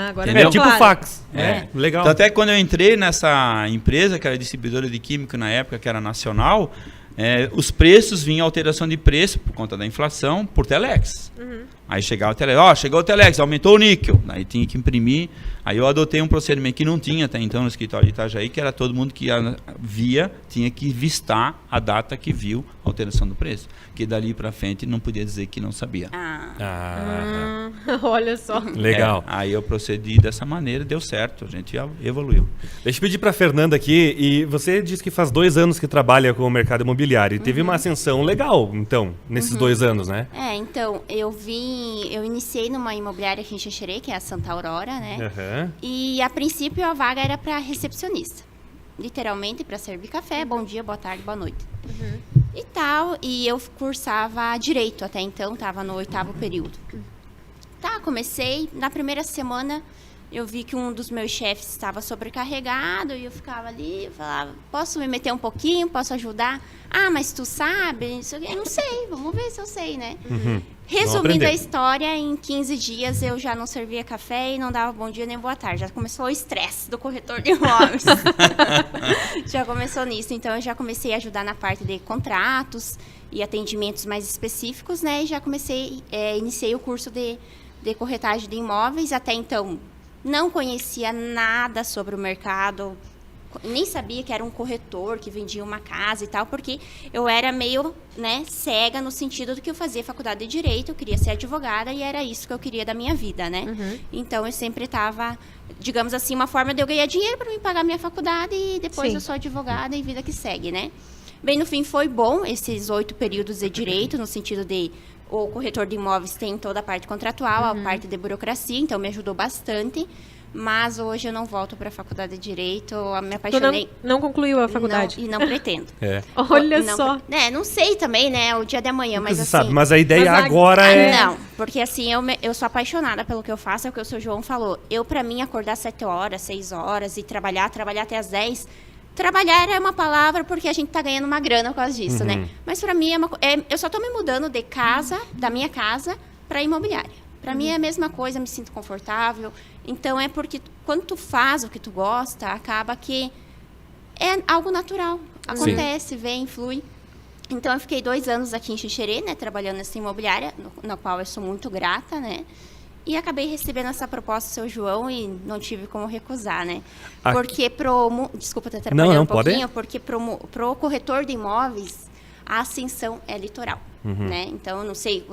Agora Entendeu? Tipo claro. fax. Legal. Então, até quando eu entrei nessa empresa, que era distribuidora de químico na época, que era nacional, os preços vinham alteração de preço por conta da inflação por Telex. Aí chegava o Telex, chegou o Telex, aumentou o níquel. Aí tinha que imprimir. Aí eu adotei um procedimento que não tinha até então no escritório de Itajaí, que era todo mundo que via, tinha que vistar a data que viu a alteração do preço. Que dali para frente não podia dizer que não sabia. Olha só. Legal. Aí eu procedi dessa maneira, deu certo, a gente evoluiu. Deixa eu pedir para Fernanda aqui, e você disse que faz 2 anos que trabalha com o mercado imobiliário, e teve uma ascensão legal, então, nesses 2 anos, né? Então, eu iniciei numa imobiliária aqui em Xanxerê, que é a Santa Aurora, né? Aham. E a princípio a vaga era para recepcionista. Literalmente para servir café, bom dia, boa tarde, boa noite. E tal, e eu cursava direito até então, estava no 8º período. Tá, comecei, na primeira semana eu vi que um dos meus chefes estava sobrecarregado e eu ficava ali, falava, posso me meter um pouquinho, posso ajudar? Ah, mas tu sabe? Eu não sei, vamos ver se eu sei, né? Resumindo a história, em 15 dias eu já não servia café e não dava bom dia nem boa tarde. Já começou o estresse do corretor de imóveis. Já começou nisso. Então, eu já comecei a ajudar na parte de contratos e atendimentos mais específicos, né? E já iniciei o curso de corretagem de imóveis. Até então, não conhecia nada sobre o mercado, nem sabia que era um corretor que vendia uma casa e tal, porque eu era meio, né, cega no sentido do que eu fazia faculdade de Direito, eu queria ser advogada e era isso que eu queria da minha vida, né? Então, eu sempre estava, digamos assim, uma forma de eu ganhar dinheiro para me pagar minha faculdade e depois eu sou advogada e vida que segue, né? Bem, no fim, foi bom esses 8 períodos de Direito, no sentido de o corretor de imóveis tem toda a parte contratual, a parte de burocracia, então me ajudou bastante. Mas hoje eu não volto para a faculdade de Direito, eu me apaixonei. Tu não concluiu a faculdade? Não, e não pretendo. Olha só. Não sei também, né, o dia de amanhã, mas assim... Sabe, mas a ideia agora é... Não, porque assim, eu sou apaixonada pelo que eu faço, é o que o seu João falou. Para mim, acordar 7 horas, 6 horas e trabalhar até as 10... Trabalhar é uma palavra porque a gente tá ganhando uma grana por causa disso, né? Mas para mim, eu só tô me mudando de casa, da minha casa, para imobiliária. Para mim é a mesma coisa, me sinto confortável. Então, é porque quando tu faz o que tu gosta, acaba que é algo natural. Acontece, vem, flui. Então, eu fiquei 2 anos aqui em Xanxerê, né, trabalhando nessa imobiliária, na qual eu sou muito grata, né? E acabei recebendo essa proposta do seu João e não tive como recusar, né? Porque desculpa te atrapalhar um pouquinho, porque pro corretor de imóveis, a ascensão é litoral. Né? Então, não sei,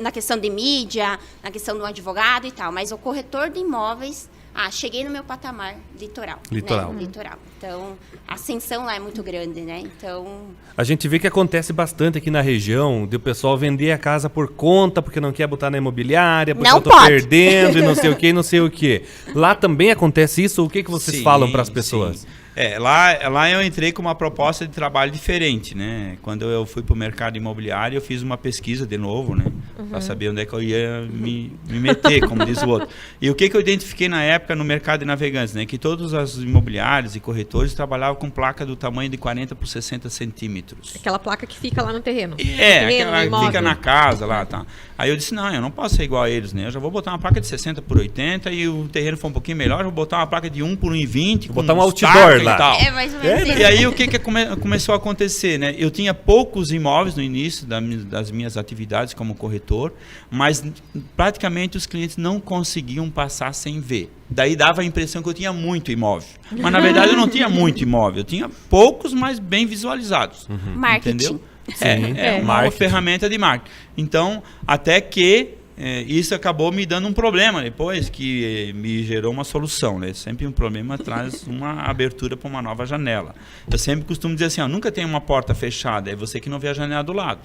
na questão de mídia, na questão do advogado e tal, mas o corretor de imóveis, cheguei no meu patamar litoral. Litoral. Né? Litoral. Então, a ascensão lá é muito grande, né? Então... A gente vê que acontece bastante aqui na região, de o pessoal vender a casa por conta, porque não quer botar na imobiliária, porque eu tô perdendo e não sei o que, não sei o que. Lá também acontece isso? O que vocês falam para as pessoas? Sim. Lá eu entrei com uma proposta de trabalho diferente, né? Quando eu fui para o mercado imobiliário, eu fiz uma pesquisa de novo, né? Para saber onde é que eu ia me meter, como diz o outro. E o que eu identifiquei na época no mercado de navegantes, né? Que todos os imobiliários e corretores trabalhavam com placa do tamanho de 40 por 60 centímetros. Aquela placa que fica lá no terreno. Aquela que fica na casa lá, tá? Aí eu disse, não, eu não posso ser igual a eles, né? Eu já vou botar uma placa de 60 por 80 e o terreno for um pouquinho melhor, eu vou botar uma placa de 1 por 1,20. Vou botar um outdoor lá. Tal. Mais ou menos E aí o que começou a acontecer, né? Eu tinha poucos imóveis no início das minhas atividades como corretor, mas praticamente os clientes não conseguiam passar sem ver. Daí dava a impressão que eu tinha muito imóvel. Mas na verdade eu não tinha muito imóvel, eu tinha poucos, mas bem visualizados. Marketing. Entendeu? Sim, uma ferramenta de marketing. Então, até que isso acabou me dando um problema depois, que me gerou uma solução, né? Sempre um problema traz uma abertura para uma nova janela. Eu sempre costumo dizer assim, nunca tem uma porta fechada, é você que não vê a janela do lado.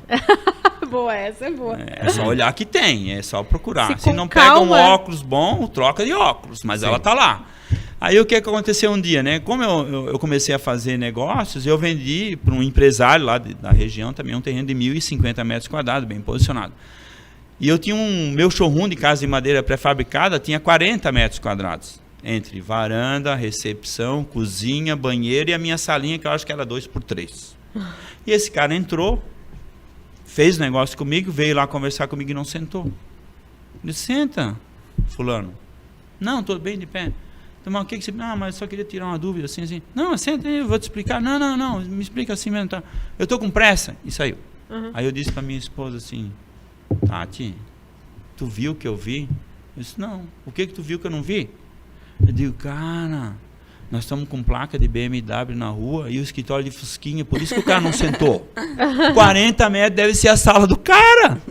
Boa, essa é boa. É só olhar que tem, é só procurar. Se não calma. pega um óculos bom, troca de óculos, mas ela tá lá. Aí o que aconteceu um dia, né? Como eu comecei a fazer negócios, eu vendi para um empresário lá da região também um terreno de 1.050 metros quadrados, bem posicionado. E eu tinha meu showroom de casa de madeira pré-fabricada, tinha 40 metros quadrados. Entre varanda, recepção, cozinha, banheiro e a minha salinha, que eu acho que era 2x3. E esse cara entrou, fez negócio comigo, veio lá conversar comigo e não sentou. Eu disse, senta, fulano. Não, tô bem de pé. Mas o que você... Não, mas eu só queria tirar uma dúvida, assim. Não, senta aí, eu vou te explicar. Não, me explica assim mesmo. Tá? Eu tô com pressa. E saiu. Aí eu disse pra minha esposa assim, Tati, tu viu o que eu vi? Eu disse, não. O que tu viu que eu não vi? Eu digo, cara, nós estamos com placa de BMW na rua e o escritório de Fusquinha, por isso que o cara não sentou. 40 metros deve ser a sala do cara.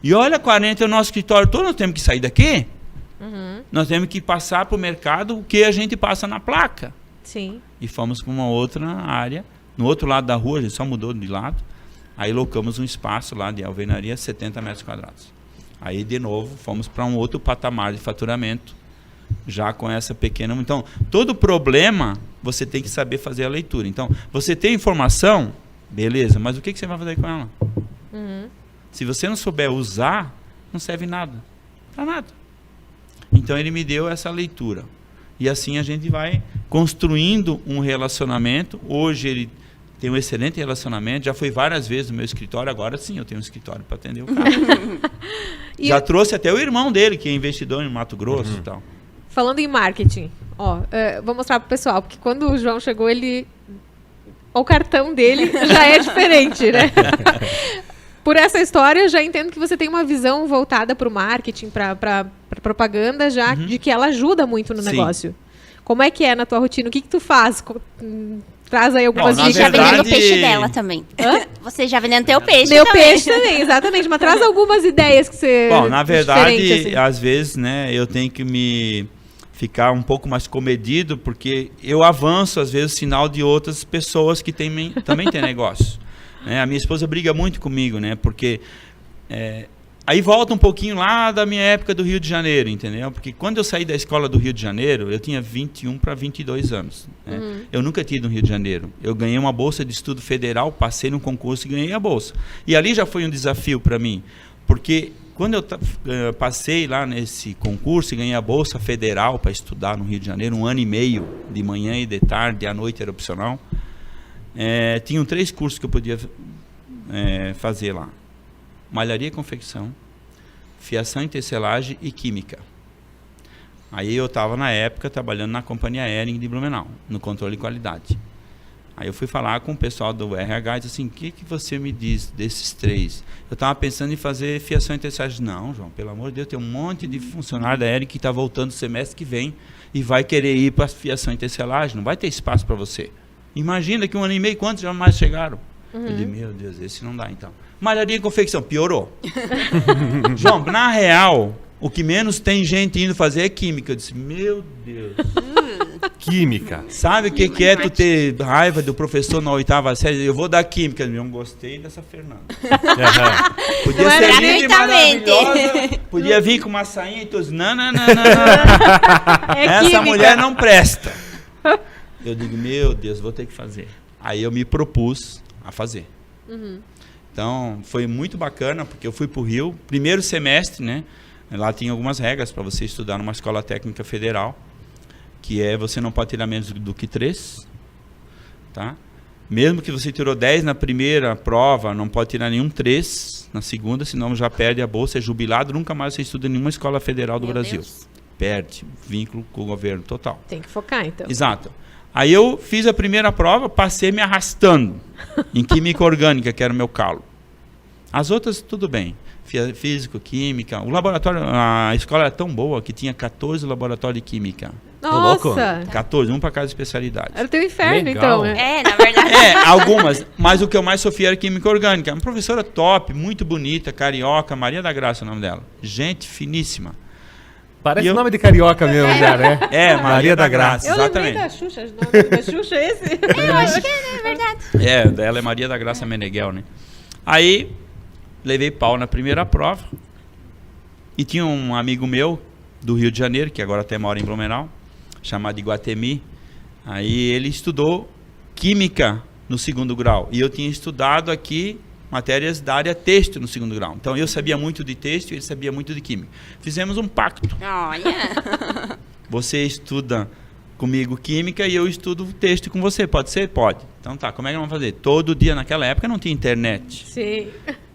E olha, 40 é o nosso escritório todo, nós temos que sair daqui. Nós temos que passar para o mercado o que a gente passa na placa. Sim. E fomos para uma outra área, no outro lado da rua, a gente só mudou de lado. Aí locamos um espaço lá de alvenaria, 70 metros quadrados. Aí, de novo, fomos para um outro patamar de faturamento, já com essa pequena... Então, todo problema, você tem que saber fazer a leitura. Então, você tem informação, beleza, mas o que você vai fazer com ela? Se você não souber usar, não serve nada. Para nada. Então, ele me deu essa leitura. E assim a gente vai construindo um relacionamento. Hoje, ele tem um excelente relacionamento. Já foi várias vezes no meu escritório. Agora sim, eu tenho um escritório para atender o cara. Já trouxe até o irmão dele, que é investidor em Mato Grosso e tal. Falando em marketing, ó, vou mostrar pro pessoal, porque quando o João chegou, o cartão dele já é diferente, né? Por essa história, eu já entendo que você tem uma visão voltada para o marketing, para propaganda, já de que ela ajuda muito no negócio. Como é que é na tua rotina? O que tu faz? Traz aí algumas dicas. Você já vendendo o peixe dela também. Você já vendendo teu peixe Meu também. peixe também, exatamente. Mas traz algumas ideias que você... Bom, na verdade, assim. às vezes, né, eu tenho que me ficar um pouco mais comedido, porque eu avanço, às vezes, o sinal de outras pessoas que também têm negócio. A minha esposa briga muito comigo, né? Porque aí volta um pouquinho lá da minha época do Rio de Janeiro, entendeu? Porque quando eu saí da escola do Rio de Janeiro, eu tinha 21 para 22 anos. Né? Eu nunca tinha ido no Rio de Janeiro. Eu ganhei uma bolsa de estudo federal, passei num concurso e ganhei a bolsa. E ali já foi um desafio para mim, porque quando eu passei lá nesse concurso e ganhei a bolsa federal para estudar no Rio de Janeiro, 1 ano e meio, de manhã e de tarde, à noite era opcional. Tinham 3 cursos que eu podia fazer lá: malharia e confecção, fiação e tecelagem e química. Aí eu estava na época trabalhando na companhia Hering de Blumenau, no controle de qualidade. Aí eu fui falar com o pessoal do RH e disse assim: o que você me diz desses 3? Eu estava pensando em fazer fiação e tecelagem. Não, João, pelo amor de Deus, tem um monte de funcionário da Hering que está voltando no semestre que vem e vai querer ir para fiação e tecelagem, não vai ter espaço para você. Imagina que 1 ano e meio, quantos jamais chegaram? Eu disse, meu Deus, esse não dá então. Malharia e confecção, piorou. João, na real, o que menos tem gente indo fazer é química. Eu disse, meu Deus. Química. Sabe o que é tu ter raiva do professor na 8ª série? Eu vou dar química. Eu não gostei dessa Fernanda. Podia ser linda e maravilhosa. Podia vir com uma sainha e tu disse, não. Essa química. mulher não presta. Eu digo, meu Deus, vou ter que fazer. Aí eu me propus a fazer. Então, foi muito bacana, porque eu fui para o Rio, primeiro semestre, né? Lá tinha algumas regras para você estudar numa escola técnica federal, que você não pode tirar menos do que 3, tá? Mesmo que você tirou 10 na primeira prova, não pode tirar nenhum 3 na segunda, senão já perde a bolsa, é jubilado, nunca mais você estuda em nenhuma escola federal do Brasil. Deus. Perde vínculo com o governo total. Tem que focar, então. Exato. Aí eu fiz a primeira prova, passei me arrastando em química orgânica, que era o meu calo. As outras, tudo bem. Físico, química. O laboratório, a escola era tão boa que tinha 14 laboratórios de química. Nossa! 14, um para cada especialidade. Era o teu inferno, Legal. então. Né? Na verdade. Algumas. Mas o que eu mais sofia era química orgânica. Uma professora top, muito bonita, carioca, Maria da Graça é o nome dela. Gente finíssima. Parece o nome de carioca mesmo, já, né? Maria da Graça, Eu exatamente. lembrei da Xuxa. O nome da Xuxa é esse? Eu acho que é verdade. Ela é Maria da Graça Meneghel, né? Aí, levei pau na primeira prova. E tinha um amigo meu, do Rio de Janeiro, que agora até mora em Blumenau, chamado Iguatemi. Aí ele estudou química no 2º grau. E eu tinha estudado aqui matérias da área texto no 2º grau. Então eu sabia muito de texto e ele sabia muito de química. Fizemos um pacto. Olha. Você estuda comigo química e eu estudo texto com você. Pode ser? Pode. Então tá, como é que vamos fazer? Todo dia, naquela época não tinha internet. Sim.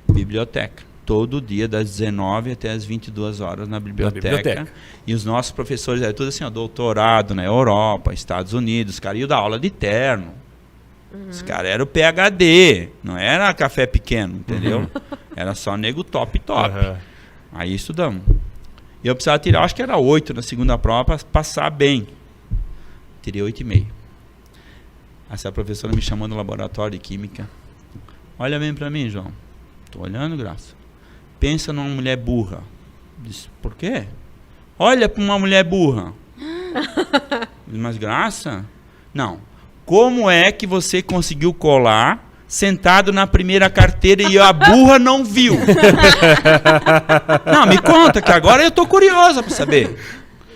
Biblioteca. Todo dia, das 19 até as 22 horas na biblioteca. E os nossos professores eram tudo assim, doutorado na Europa, Estados Unidos. Os caras iam dar aula de terno. Os caras eram o PhD, não era café pequeno, entendeu? Era só nego top. Aí estudamos. E eu precisava tirar, acho que era 8 na segunda prova para passar bem. Tirei 8,5. Essa professora me chamou no laboratório de química. Olha bem para mim, João. Tô olhando, Graça. pensa numa mulher burra. Disse, por quê? Olha para uma mulher burra. Mas Graça? Não. Como é que você conseguiu colar sentado na primeira carteira e a burra não viu? Não, me conta, que agora eu tô curiosa para saber.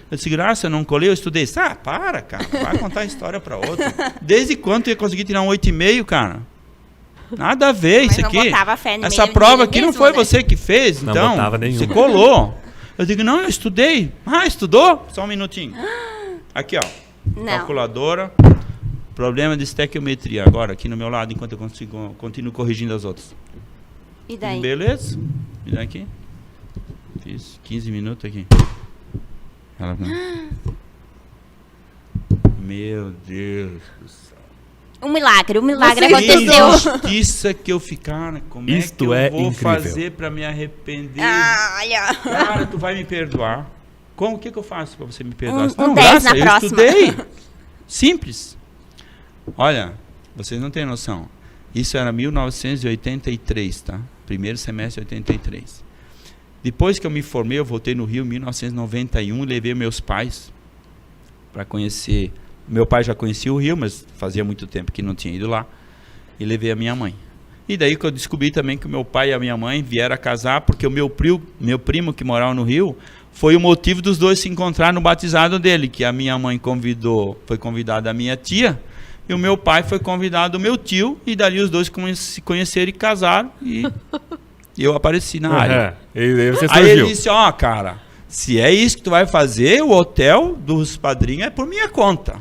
Eu disse, Graça, eu não colei, eu estudei. Ah, para, cara, vai contar a história para outro. Desde quando tu ia conseguir tirar um 8,5, cara? Nada a ver isso aqui. Essa prova aqui não foi você que fez, então você colou. Eu digo, não, eu estudei. Ah, estudou? Só um minutinho. Aqui, ó. Calculadora. Problema de estequiometria. Agora, aqui no meu lado, enquanto eu continuo corrigindo as outras. E daí? Beleza. E daqui? Fiz 15 minutos aqui. Ela... Meu Deus do céu. Um milagre aconteceu. Que injustiça que eu ficar. Como Isto é que eu vou incrível. fazer para me arrepender? Olha. Cara, tu vai me perdoar. O que eu faço para você me perdoar? Um 10 na eu próxima. Estudei. Simples. Olha, vocês não têm noção. Isso era 1983, tá? Primeiro semestre de 83. Depois que eu me formei, eu voltei no Rio em 1991 e levei meus pais para conhecer. Meu pai já conhecia o Rio, mas fazia muito tempo que não tinha ido lá. E levei a minha mãe. E daí que eu descobri também que o meu pai e a minha mãe vieram a casar, porque o meu primo que morava no Rio, foi o motivo dos dois se encontrar no batizado dele, que a minha mãe foi convidada a minha tia, e o meu pai foi convidado o meu tio, e dali os dois se conheceram e casaram, e eu apareci na área. Aí ele disse, cara, se é isso que tu vai fazer, o hotel dos padrinhos é por minha conta.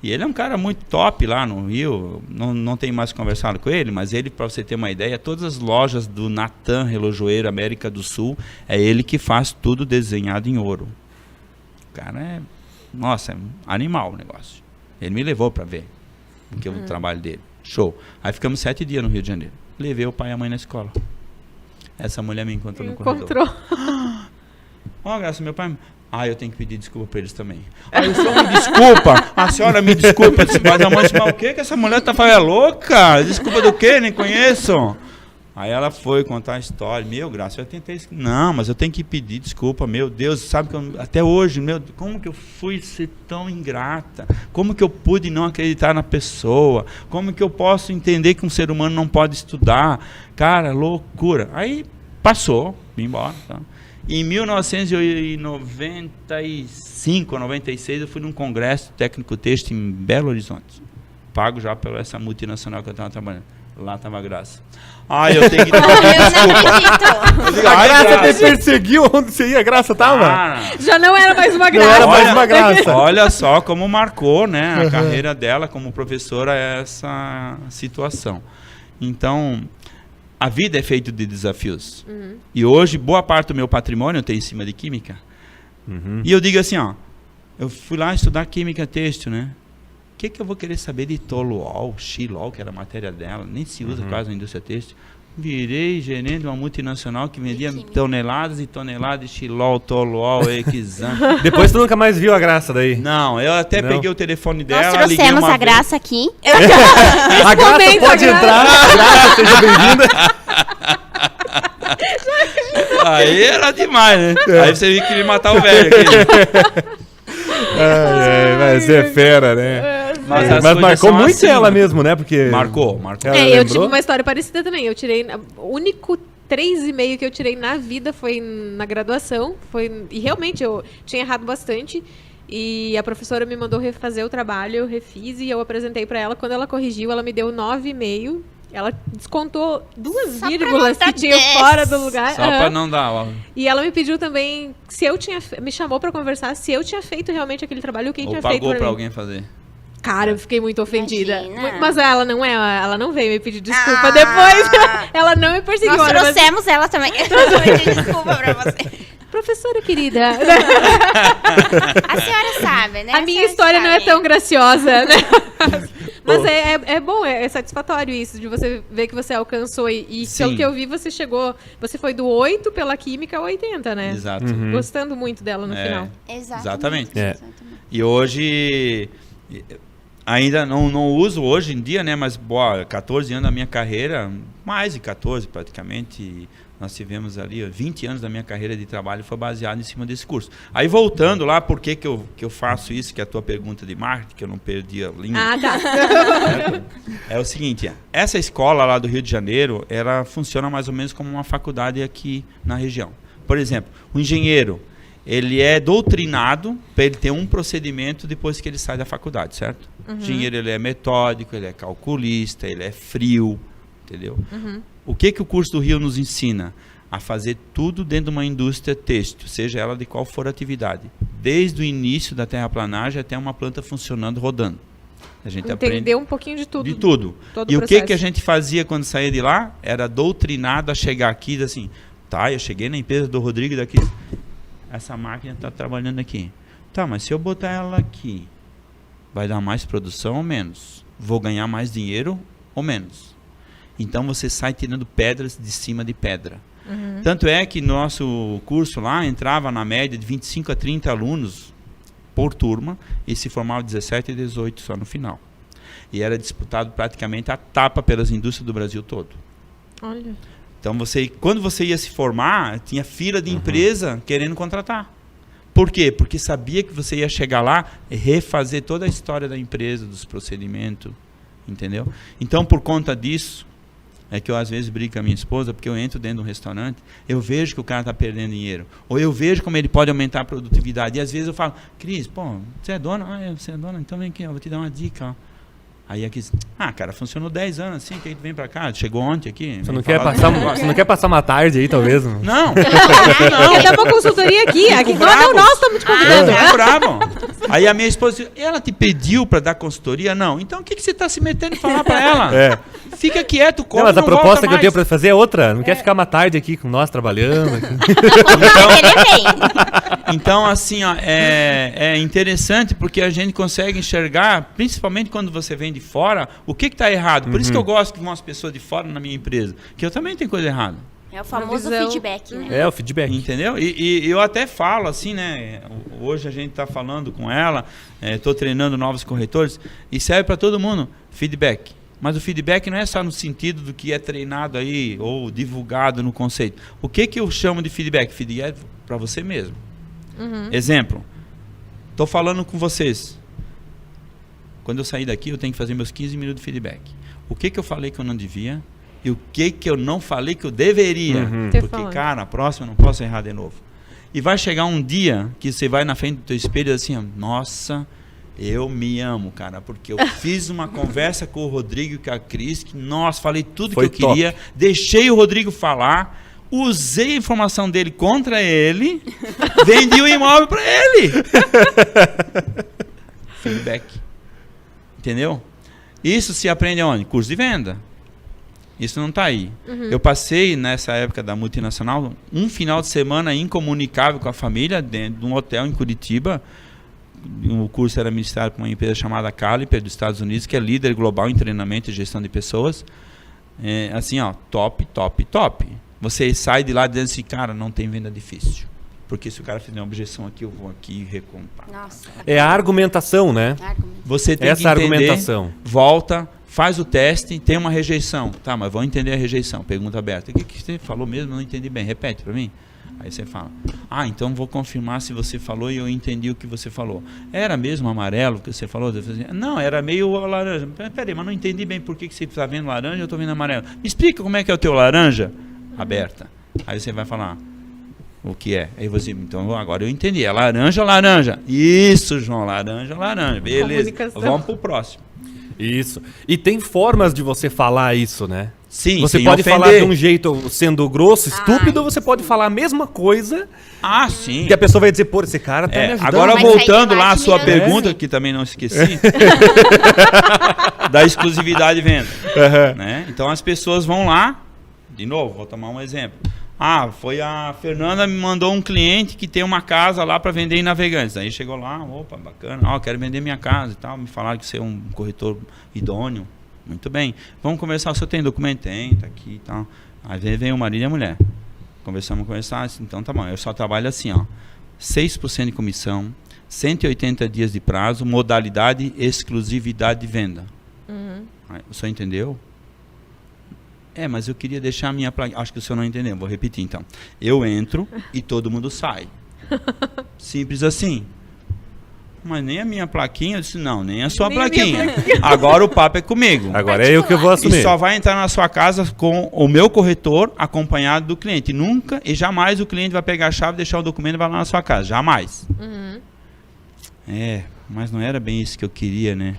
E ele é um cara muito top lá no Rio, não tenho mais conversado com ele, mas ele, para você ter uma ideia, todas as lojas do Natan Relojoeiro América do Sul, é ele que faz tudo desenhado em ouro. O cara é animal o negócio. Ele me levou para ver o trabalho dele. Show. Aí ficamos 7 dias no Rio de Janeiro. Levei o pai e a mãe na escola. Essa mulher me encontrou no corredor. Graça, meu pai... eu tenho que pedir desculpa para eles também. O senhor me desculpa. A senhora me desculpa. Mas a mãe disse, mas o que essa mulher tá fazendo? É louca? Desculpa do quê? Nem conheço. Aí ela foi contar a história. Meu, Graça, eu tentei... Não, mas eu tenho que pedir desculpa. Meu Deus, sabe que até hoje, como que eu fui ser tão ingrata? Como que eu pude não acreditar na pessoa? Como que eu posso entender que um ser humano não pode estudar? Cara, loucura. Aí passou, vim embora, tá? Em 1995 ou 96, eu fui num congresso técnico-têxtil em Belo Horizonte. Pago já pela essa multinacional que eu estava trabalhando. Lá estava a Graça. Eu tenho que te pedir desculpa. A Graça te perseguiu onde você ia, a Graça tava? Já não era mais uma Graça. Não era mais uma Graça. Olha só como marcou, né, a carreira dela como professora essa situação. Então... A vida é feita de desafios. E hoje, boa parte do meu patrimônio eu tenho em cima de química. E eu digo assim, eu fui lá estudar química têxtil, né? O que eu vou querer saber de toluol, xilol, que era a matéria dela, nem se usa quase na indústria têxtil. Virei gerente de uma multinacional que vendia toneladas e toneladas de xilol, toluol, Exam. Depois tu nunca mais viu a Graça daí? Não, eu até peguei o telefone dela. Nós trouxemos a Graça aqui. A Graça pode entrar. Graça, seja bem-vinda. Aí era demais, né? Aí você viu que queria matar o velho aqui. Mas é fera, né? Mas marcou muito assim, ela mesmo, né? Porque marcou. Eu tive uma história parecida também. Eu tirei... O único 3,5 que eu tirei na vida foi na graduação. E realmente eu tinha errado bastante. E a professora me mandou refazer o trabalho, eu refiz e eu apresentei pra ela. Quando ela corrigiu, ela me deu 9,5. Ela descontou 2 vírgulas que tinham fora do lugar. Só pra não dar, ó. E ela me pediu também se eu tinha... Me chamou pra conversar se eu tinha feito realmente aquele trabalho ou quem tinha feito pagou pra alguém fazer. Cara, eu fiquei muito ofendida. Imagina. Mas ela não veio me pedir desculpa depois. Ela não me perseguiu. Nós trouxemos ela também. Eu pedi desculpa pra você. Professora querida. A senhora sabe, né? A minha história não é tão graciosa, né? Mas é bom, é satisfatório isso, de você ver que você alcançou. E pelo que eu vi, você chegou... Você foi do 8 pela química ao 80, né? Exato. Gostando muito dela no final. Exatamente. E hoje... Ainda não uso hoje em dia, né? Mas, 14 anos da minha carreira, mais de 14 praticamente, Nós tivemos ali 20 anos da minha carreira de trabalho foi baseado em cima desse curso. Aí voltando lá, por que eu faço isso, que é a tua pergunta de marketing, que eu não perdi a linha. Ah, tá. É o seguinte, essa escola lá do Rio de Janeiro, ela funciona mais ou menos como uma faculdade aqui na região. Por exemplo, o engenheiro, ele é doutrinado para ele ter um procedimento depois que ele sai da faculdade, certo? O engenheiro, ele é metódico, ele é calculista, ele é frio, entendeu? O que o curso do Rio nos ensina? A fazer tudo dentro de uma indústria têxtil, seja ela de qual for a atividade. Desde o início da terraplanagem até uma planta funcionando, rodando. A gente Entendeu um pouquinho de tudo. De tudo. E o que a gente fazia quando saía de lá? Era doutrinado a chegar aqui e dizer assim, tá, eu cheguei na empresa do Rodrigo daqui, essa máquina está trabalhando aqui. Tá, mas se eu botar ela aqui, vai dar mais produção ou menos? Vou ganhar mais dinheiro ou menos? Então você sai tirando pedras de cima de pedra. Tanto é que nosso curso lá entrava na média de 25 a 30 alunos por turma e se formavam 17 e 18 só no final. E era disputado praticamente a tapa pelas indústrias do Brasil todo. Olha. Então quando você ia se formar, tinha fila de empresa querendo contratar. Por quê? Porque sabia que você ia chegar lá e refazer toda a história da empresa, dos procedimentos, entendeu? Então, por conta disso, é que eu às vezes brigo com a minha esposa, porque eu entro dentro de um restaurante, eu vejo que o cara está perdendo dinheiro. Ou eu vejo como ele pode aumentar a produtividade. E às vezes eu falo, Cris, pô, você é dona? Ah, você é dona? Então vem aqui, eu vou te dar uma dica, ó. Aí aqui, cara, funcionou 10 anos assim, que a gente vem pra cá, chegou ontem aqui. Você não quer passar uma tarde aí, talvez? Não. Quer dar uma consultoria aqui? Não, nós estamos te convidando. Fico bravo. Aí a minha esposa disse, ela te pediu pra dar consultoria? Não. Então o que você tá se metendo em falar pra ela? Fica quieto, come, mas a proposta que eu tenho pra fazer é outra. Não quer ficar uma tarde aqui com nós trabalhando. Então, assim, ó, é interessante porque a gente consegue enxergar, principalmente quando você vem de fora, o que está errado. Por isso que eu gosto que vão as pessoas de fora na minha empresa, que eu também tenho coisa errada. É o famoso feedback, né? É, o feedback. Entendeu? E eu até falo assim, né? Hoje a gente está falando com ela, estou treinando novos corretores, e serve para todo mundo, feedback. Mas o feedback não é só no sentido do que é treinado aí, ou divulgado no conceito. O que eu chamo de feedback? Feedback é para você mesmo. Exemplo, estou falando com vocês. Quando eu sair daqui, eu tenho que fazer meus 15 minutos de feedback. O que eu falei que eu não devia e o que eu não falei que eu deveria. Porque, cara, na próxima eu não posso errar de novo. E vai chegar um dia que você vai na frente do teu espelho e diz assim, nossa, eu me amo, cara, porque eu fiz uma conversa com o Rodrigo e com a Cris, que, nossa, falei tudo que eu queria, deixei o Rodrigo falar, usei a informação dele contra ele, vendi o imóvel para ele. Feedback. Entendeu? Isso se aprende onde? Curso de venda. Isso não está aí. Eu passei, nessa época da multinacional, um final de semana incomunicável com a família, dentro de um hotel em Curitiba. O curso era ministrado por uma empresa chamada Caliper, dos Estados Unidos, que é líder global em treinamento e gestão de pessoas. Assim, ó, top, top, top. Você sai de lá dizendo assim, cara, não tem venda difícil. Porque se o cara fizer uma objeção aqui, eu vou aqui e recomprar. Nossa. É a argumentação, né? Você tem essa que entender, argumentação. Volta, faz o teste, tem uma rejeição. Tá, mas vamos entender a rejeição. Pergunta aberta. O que você falou mesmo? Não entendi bem. Repete para mim. Aí você fala, então vou confirmar se você falou e eu entendi o que você falou. Era mesmo amarelo que você falou? Não, era meio laranja. Peraí, mas não entendi bem por que você está vendo laranja e eu estou vendo amarelo. Me explica como é que é o teu laranja? Aberta. Aí você vai falar, o que é? Aí você, então agora eu entendi. É laranja, laranja. Isso, João, laranja, laranja. Beleza. Vamos pro próximo. Isso. E tem formas de você falar isso, né? Sim, você pode falar de um jeito sendo grosso, estúpido, ou você pode falar a mesma coisa. Sim. Que a pessoa vai dizer, pô, esse cara tá me ajudando. Agora voltando lá à sua pergunta, que também não esqueci, da exclusividade de venda. Né? Então as pessoas vão lá, de novo, vou tomar um exemplo. Foi a Fernanda me mandou um cliente que tem uma casa lá para vender em Navegantes. Aí chegou lá, opa, bacana, quero vender minha casa e tal. Me falaram que você é um corretor idôneo. Muito bem. Vamos conversar, o senhor tem documento? Tem, tá aqui e tal. Aí vem o marido e a mulher. Conversamos, então tá bom. Eu só trabalho assim, 6% de comissão, 180 dias de prazo, modalidade exclusividade de venda. O senhor entendeu? Mas eu queria deixar a minha plaquinha. Acho que o senhor não entendeu, vou repetir então. Eu entro e todo mundo sai. Simples assim. Mas nem a minha plaquinha, eu disse, não, nem a sua plaquinha. Agora o papo é comigo. Agora é eu que eu vou assumir. E só vai entrar na sua casa com o meu corretor acompanhado do cliente. Nunca e jamais o cliente vai pegar a chave, deixar o documento e vai lá na sua casa. Jamais. Mas não era bem isso que eu queria, né?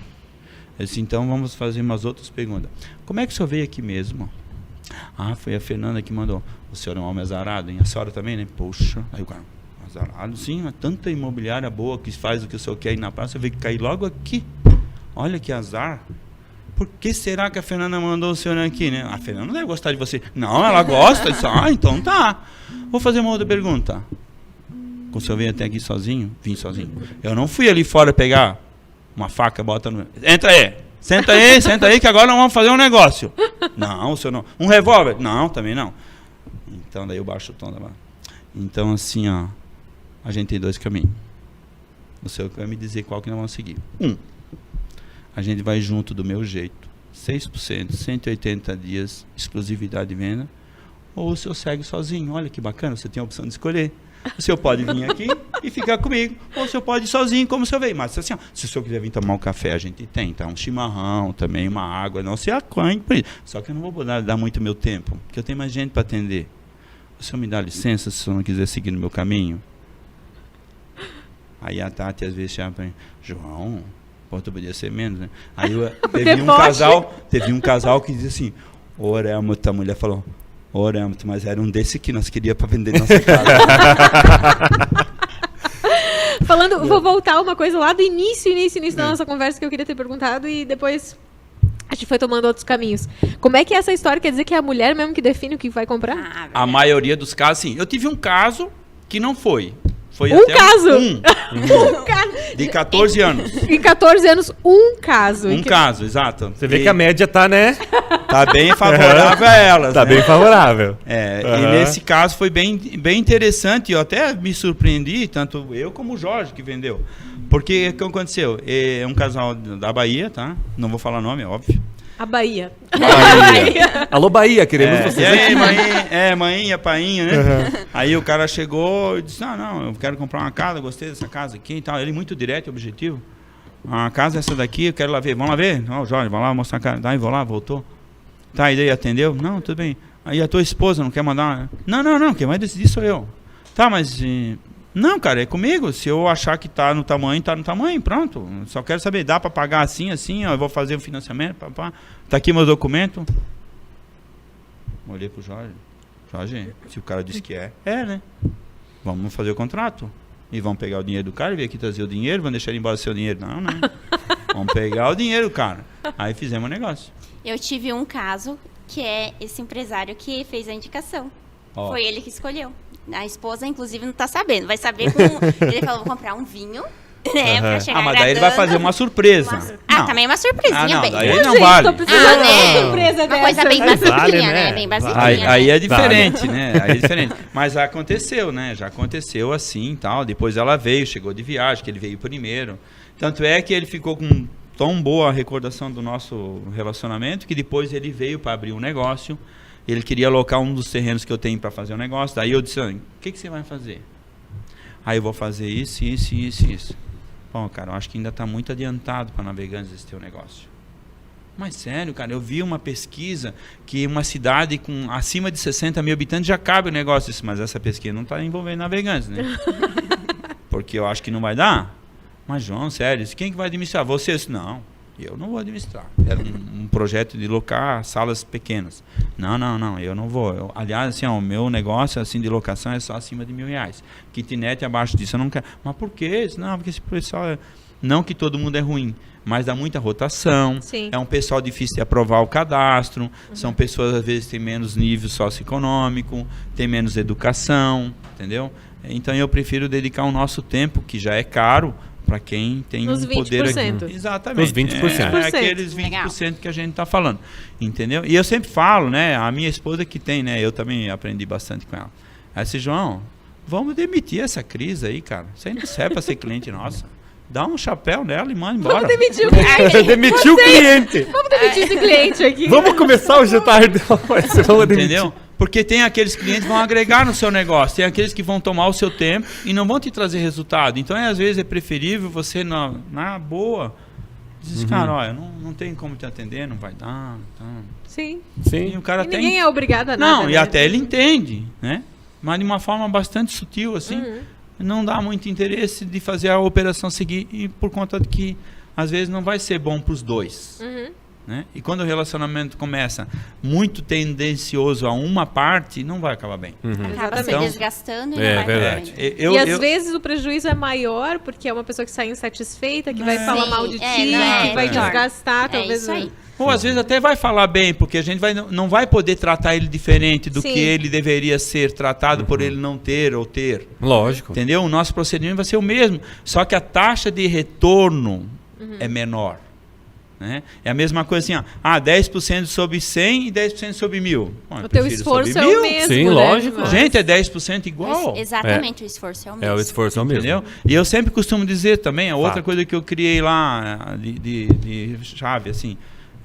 Eu disse, então vamos fazer umas outras perguntas. Como é que o senhor veio aqui mesmo? Foi a Fernanda que mandou. O senhor é um homem azarado, hein? A senhora também, né? Poxa. Aí o cara... Azarado, sim, tanta imobiliária boa que faz o que o senhor quer ir na praça, eu vejo que cair logo aqui. Olha que azar. Por que será que a Fernanda mandou o senhor aqui, né? A Fernanda não deve gostar de você. Não, ela gosta. Disse, então tá. Vou fazer uma outra pergunta. O senhor veio até aqui sozinho? Vim sozinho. Eu não fui ali fora pegar uma faca, bota no... Entra aí. Senta aí, que agora nós vamos fazer um negócio. Não, o senhor não. Um revólver? Não, também não. Então daí eu baixo o tom da barra. Então assim, a gente tem 2 caminhos. O senhor vai me dizer qual que nós vamos seguir. A gente vai junto do meu jeito. 6%, 180 dias, exclusividade de venda. Ou o senhor segue sozinho. Olha que bacana, você tem a opção de escolher. O senhor pode vir aqui e ficar comigo. Ou o senhor pode ir sozinho, como o senhor veio. Mas assim, se o senhor quiser vir tomar um café, a gente tem. Então, um chimarrão, também uma água. Não se acanhe por isso. Só que eu não vou dar muito meu tempo, porque eu tenho mais gente para atender. O senhor me dá licença se o senhor não quiser seguir no meu caminho? Aí a Tati às vezes chama para mim, João, tu podia ser menos, né? Aí teve um casal que diz assim, oremos, a mulher falou, oremos, mas era um desse que nós queríamos para vender nossa casa. Vou voltar uma coisa lá do início da nossa conversa que eu queria ter perguntado e depois a gente foi tomando outros caminhos. Como é que é essa história? Quer dizer que é a mulher mesmo que define o que vai comprar? A maioria dos casos, sim. Eu tive um caso que não foi. Foi um caso? Um caso. De 14 anos. Em 14 anos, um caso. Um caso, exato. Você vê que a média tá, né? Tá bem favorável a elas. Tá, né? Bem favorável. E nesse caso foi bem interessante. Eu até me surpreendi, tanto eu como o Jorge que vendeu. Porque o que aconteceu? É um casal da Bahia, tá? Não vou falar nome, é óbvio. A Bahia. Alô, Bahia, queremos vocês. E aí, mainha, painha, né? Aí o cara chegou e disse, não, eu quero comprar uma casa, gostei dessa casa aqui e tal. Ele muito direto e objetivo. A casa é essa daqui, eu quero lá ver. Vamos lá ver? Não, Jorge, vai lá mostrar a casa. Daí vou lá, voltou. Tá, e daí atendeu? Não, tudo bem. Aí a tua esposa não quer mandar? Não, quem vai decidir sou eu. Tá, mas... Não, cara, é comigo. Se eu achar que tá no tamanho, pronto. Só quero saber, dá para pagar assim, eu vou fazer um financiamento, papá. Tá aqui meu documento. Olhei pro Jorge. Jorge, se o cara disse que né? Vamos fazer o contrato. E vamos pegar o dinheiro do cara e vir aqui trazer o dinheiro, vamos deixar ele embora seu dinheiro. Não. Vamos pegar o dinheiro, cara. Aí fizemos o negócio. Eu tive um caso que é esse empresário que fez a indicação. Foi ele que escolheu. A esposa, inclusive, não tá sabendo. Vai saber com... Ele falou, vou comprar um vinho, né? Pra chegar mas daí ele vai fazer uma surpresa. Também uma surpresinha, bem. Daí não vale. Tô precisando de uma surpresa uma coisa bem basiquinha, né? Bem basiquinha. Aí é diferente, né? Aí é diferente. Mas já aconteceu, né? Já aconteceu assim e tal. Depois ela veio, chegou de viagem, que ele veio primeiro. Tanto é que ele ficou com tão boa a recordação do nosso relacionamento, que depois ele veio para abrir um negócio. Ele queria alocar um dos terrenos que eu tenho para fazer o negócio. Daí eu disse, o que você vai fazer? Aí eu vou fazer isso. Bom, cara, eu acho que ainda está muito adiantado para Navegantes esse teu negócio. Mas sério, cara, eu vi uma pesquisa que uma cidade com acima de 60 mil habitantes já cabe o negócio. Disse, mas essa pesquisa não está envolvendo Navegantes, né? Porque eu acho que não vai dar. Mas, João, sério, quem que vai administrar? Você? Eu disse, não. Eu não vou administrar. Era um projeto de locar salas pequenas. Não, eu não vou. Aliás, assim, o meu negócio assim, de locação é só acima de R$1.000. Kitnet abaixo disso eu não quero. Mas por quê? Não, porque esse pessoal... Não que todo mundo é ruim, mas dá muita rotação. Sim. É um pessoal difícil de aprovar o cadastro. São pessoas, às vezes, que têm menos nível socioeconômico, têm menos educação, entendeu? Então, eu prefiro dedicar o nosso tempo, que já é caro, para quem tem um poder aqui. Exatamente. Os 20%. É aqueles 20% que a gente está falando. Entendeu? E eu sempre falo, né? A minha esposa que tem, né? Eu também aprendi bastante com ela. Aí disse, João, vamos demitir essa crise aí, cara. Isso aí não serve para ser cliente nossa. Dá um chapéu nela e manda embora. Vamos demitir o cliente. Demitiu o cliente. Vamos demitir esse cliente aqui. Vamos começar o jantar. Vamos demitir. Entendeu? Porque tem aqueles clientes que vão agregar no seu negócio, tem aqueles que vão tomar o seu tempo e não vão te trazer resultado. Então, às vezes, é preferível você, na boa, dizer, cara, olha, não tem como te atender, não vai dar. Tá. Sim. E o cara E ninguém é obrigado a nada. Não, e né? até ele entende, né? Mas de uma forma bastante sutil, assim, não dá muito interesse de fazer a operação seguir e por conta de que, às vezes, não vai ser bom para os dois. Né? E quando o relacionamento começa muito tendencioso a uma parte, não vai acabar bem. Acaba se desgastando e É não vai verdade. bem. E às vezes o prejuízo é maior porque é uma pessoa que sai insatisfeita, que vai falar mal de ti, que vai desgastar, talvez. Isso aí. Ou às vezes até vai falar bem, porque a gente não vai poder tratar ele diferente do que ele deveria ser tratado por ele não ter ou ter. Lógico. Entendeu? O nosso procedimento vai ser o mesmo, só que a taxa de retorno é menor. Né? É a mesma coisa assim, 10% sobre 100 e 10% sobre 1.000. O teu esforço é o mesmo. Sim, né? lógico. Gente, é 10% igual. Exatamente, o esforço é o mesmo. É, o esforço é o mesmo. Entendeu? E eu sempre costumo dizer também, a outra coisa que eu criei lá de chave, assim,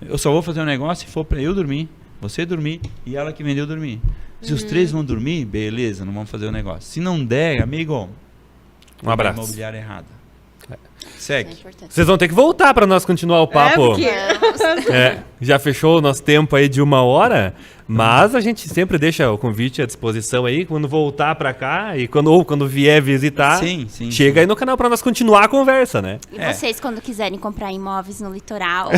eu só vou fazer um negócio se for para eu dormir, você dormir e ela que vendeu dormir. Se os três vão dormir, beleza, não vamos fazer o negócio. Se não der, amigo, um abraço. Imobiliária errada. Segue. Vocês vão ter que voltar para nós continuar o papo. Já fechou o nosso tempo aí de 1 hora, mas a gente sempre deixa o convite à disposição aí, quando voltar para cá e quando vier visitar, chega aí no canal para nós continuar a conversa, né? E vocês, quando quiserem comprar imóveis no litoral,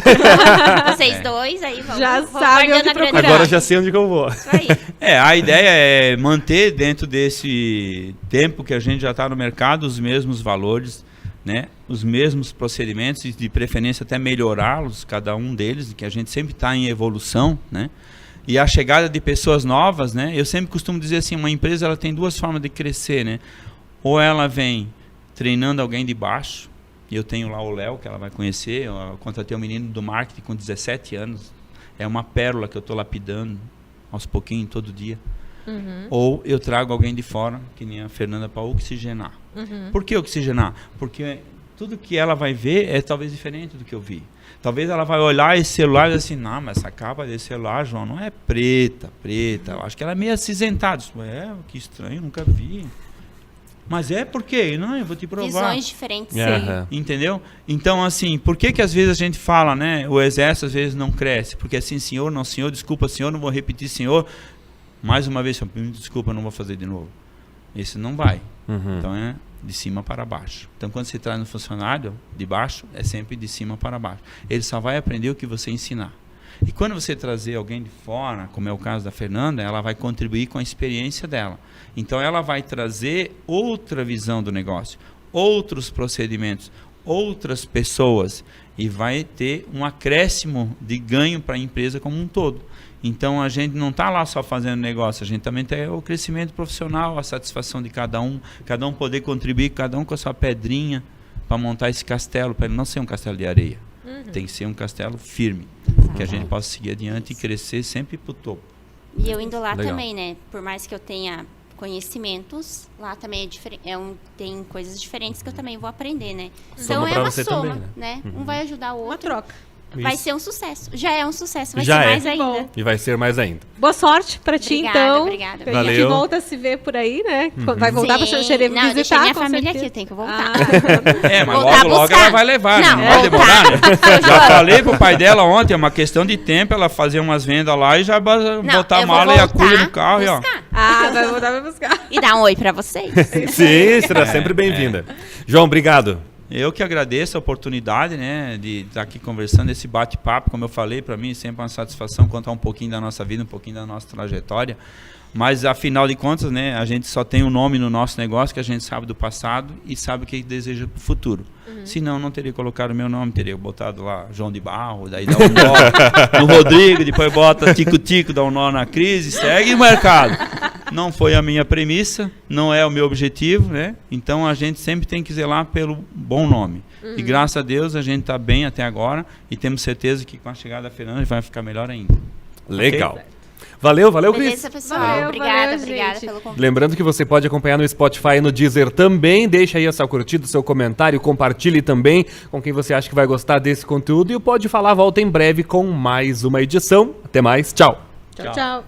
vocês dois aí vão já sabem onde procurar. Agora eu já sei onde que eu vou. A ideia é manter dentro desse tempo que a gente já está no mercado os mesmos valores, né? Os mesmos procedimentos e de preferência até melhorá-los, cada um deles, que a gente sempre está em evolução, né? E a chegada de pessoas novas, né? Eu sempre costumo dizer assim, uma empresa ela tem duas formas de crescer, né? Ou ela vem treinando alguém de baixo, e eu tenho lá o Léo, que ela vai conhecer, eu contratei um menino do marketing com 17 anos, é uma pérola que eu estou lapidando aos pouquinhos, todo dia. Ou eu trago alguém de fora, que nem a Fernanda, para oxigenar. Por que oxigenar? Porque tudo que ela vai ver é talvez diferente do que eu vi. Talvez ela vai olhar esse celular e dizer assim, não, mas essa capa desse celular, João, não é preta. Eu acho que ela é meio acinzentada. Que estranho, nunca vi. Mas é porque, não, eu vou te provar. Visões diferentes. Entendeu? Então, assim, por que às vezes a gente fala, né, o exército às vezes não cresce? Porque assim, senhor, não, senhor, desculpa, senhor, não vou repetir, senhor. Mais uma vez, desculpa, não vou fazer de novo. Esse não vai. Então é de cima para baixo. Então quando você traz no funcionário de baixo, é sempre de cima para baixo. Ele só vai aprender o que você ensinar. E quando você trazer alguém de fora, como é o caso da Fernanda, ela vai contribuir com a experiência dela. Então ela vai trazer outra visão do negócio, outros procedimentos, outras pessoas e vai ter um acréscimo de ganho para a empresa como um todo. Então a gente não está lá só fazendo negócio, a gente também tem o crescimento profissional, a satisfação de cada um poder contribuir, cada um com a sua pedrinha para montar esse castelo, para ele não ser um castelo de areia. Tem que ser um castelo firme, que a gente possa seguir adiante e crescer sempre para o topo. E eu indo lá também, né? Por mais que eu tenha conhecimentos, lá também é diferente, tem coisas diferentes que eu também vou aprender, né? Então é uma soma, também, né? Um vai ajudar o outro. Uma troca. Vai ser um sucesso. Já é um sucesso, vai ser mais ainda. E vai ser mais ainda. Boa sorte pra ti, então. Obrigada. A gente volta a se ver por aí, né? Vai voltar pra Xanxerê visitar. Não, deixei minha família aqui, eu tenho que voltar. Mas logo ela vai levar, não vai demorar, né? Já falei pro pai dela ontem, é uma questão de tempo, ela fazer umas vendas lá e já botar a mala e a cuia no carro. Vai voltar pra buscar. E dar um oi pra vocês. Sim, será sempre bem-vinda. João, obrigado. Eu que agradeço a oportunidade, né, de estar aqui conversando, esse bate-papo, como eu falei, para mim sempre é uma satisfação contar um pouquinho da nossa vida, um pouquinho da nossa trajetória, mas afinal de contas, né, a gente só tem um nome no nosso negócio que a gente sabe do passado e sabe o que deseja para o futuro. Senão, não teria colocado o meu nome, teria botado lá João de Barro, daí dá um nó no Rodrigo, depois bota Tico-Tico, dá um nó na crise, segue o mercado. Não foi a minha premissa, não é o meu objetivo, né? Então a gente sempre tem que zelar pelo bom nome. E graças a Deus a gente está bem até agora e temos certeza que com a chegada da Fernanda vai ficar melhor ainda. Legal. Okay? Valeu, Cris. Beleza, pessoal. Valeu, obrigada gente. pelo convite. Lembrando que você pode acompanhar no Spotify e no Deezer também. Deixa aí a sua curtida, o seu comentário, compartilhe também com quem você acha que vai gostar desse conteúdo. E o Pode Falar volta em breve com mais uma edição. Até mais, tchau. Tchau, tchau.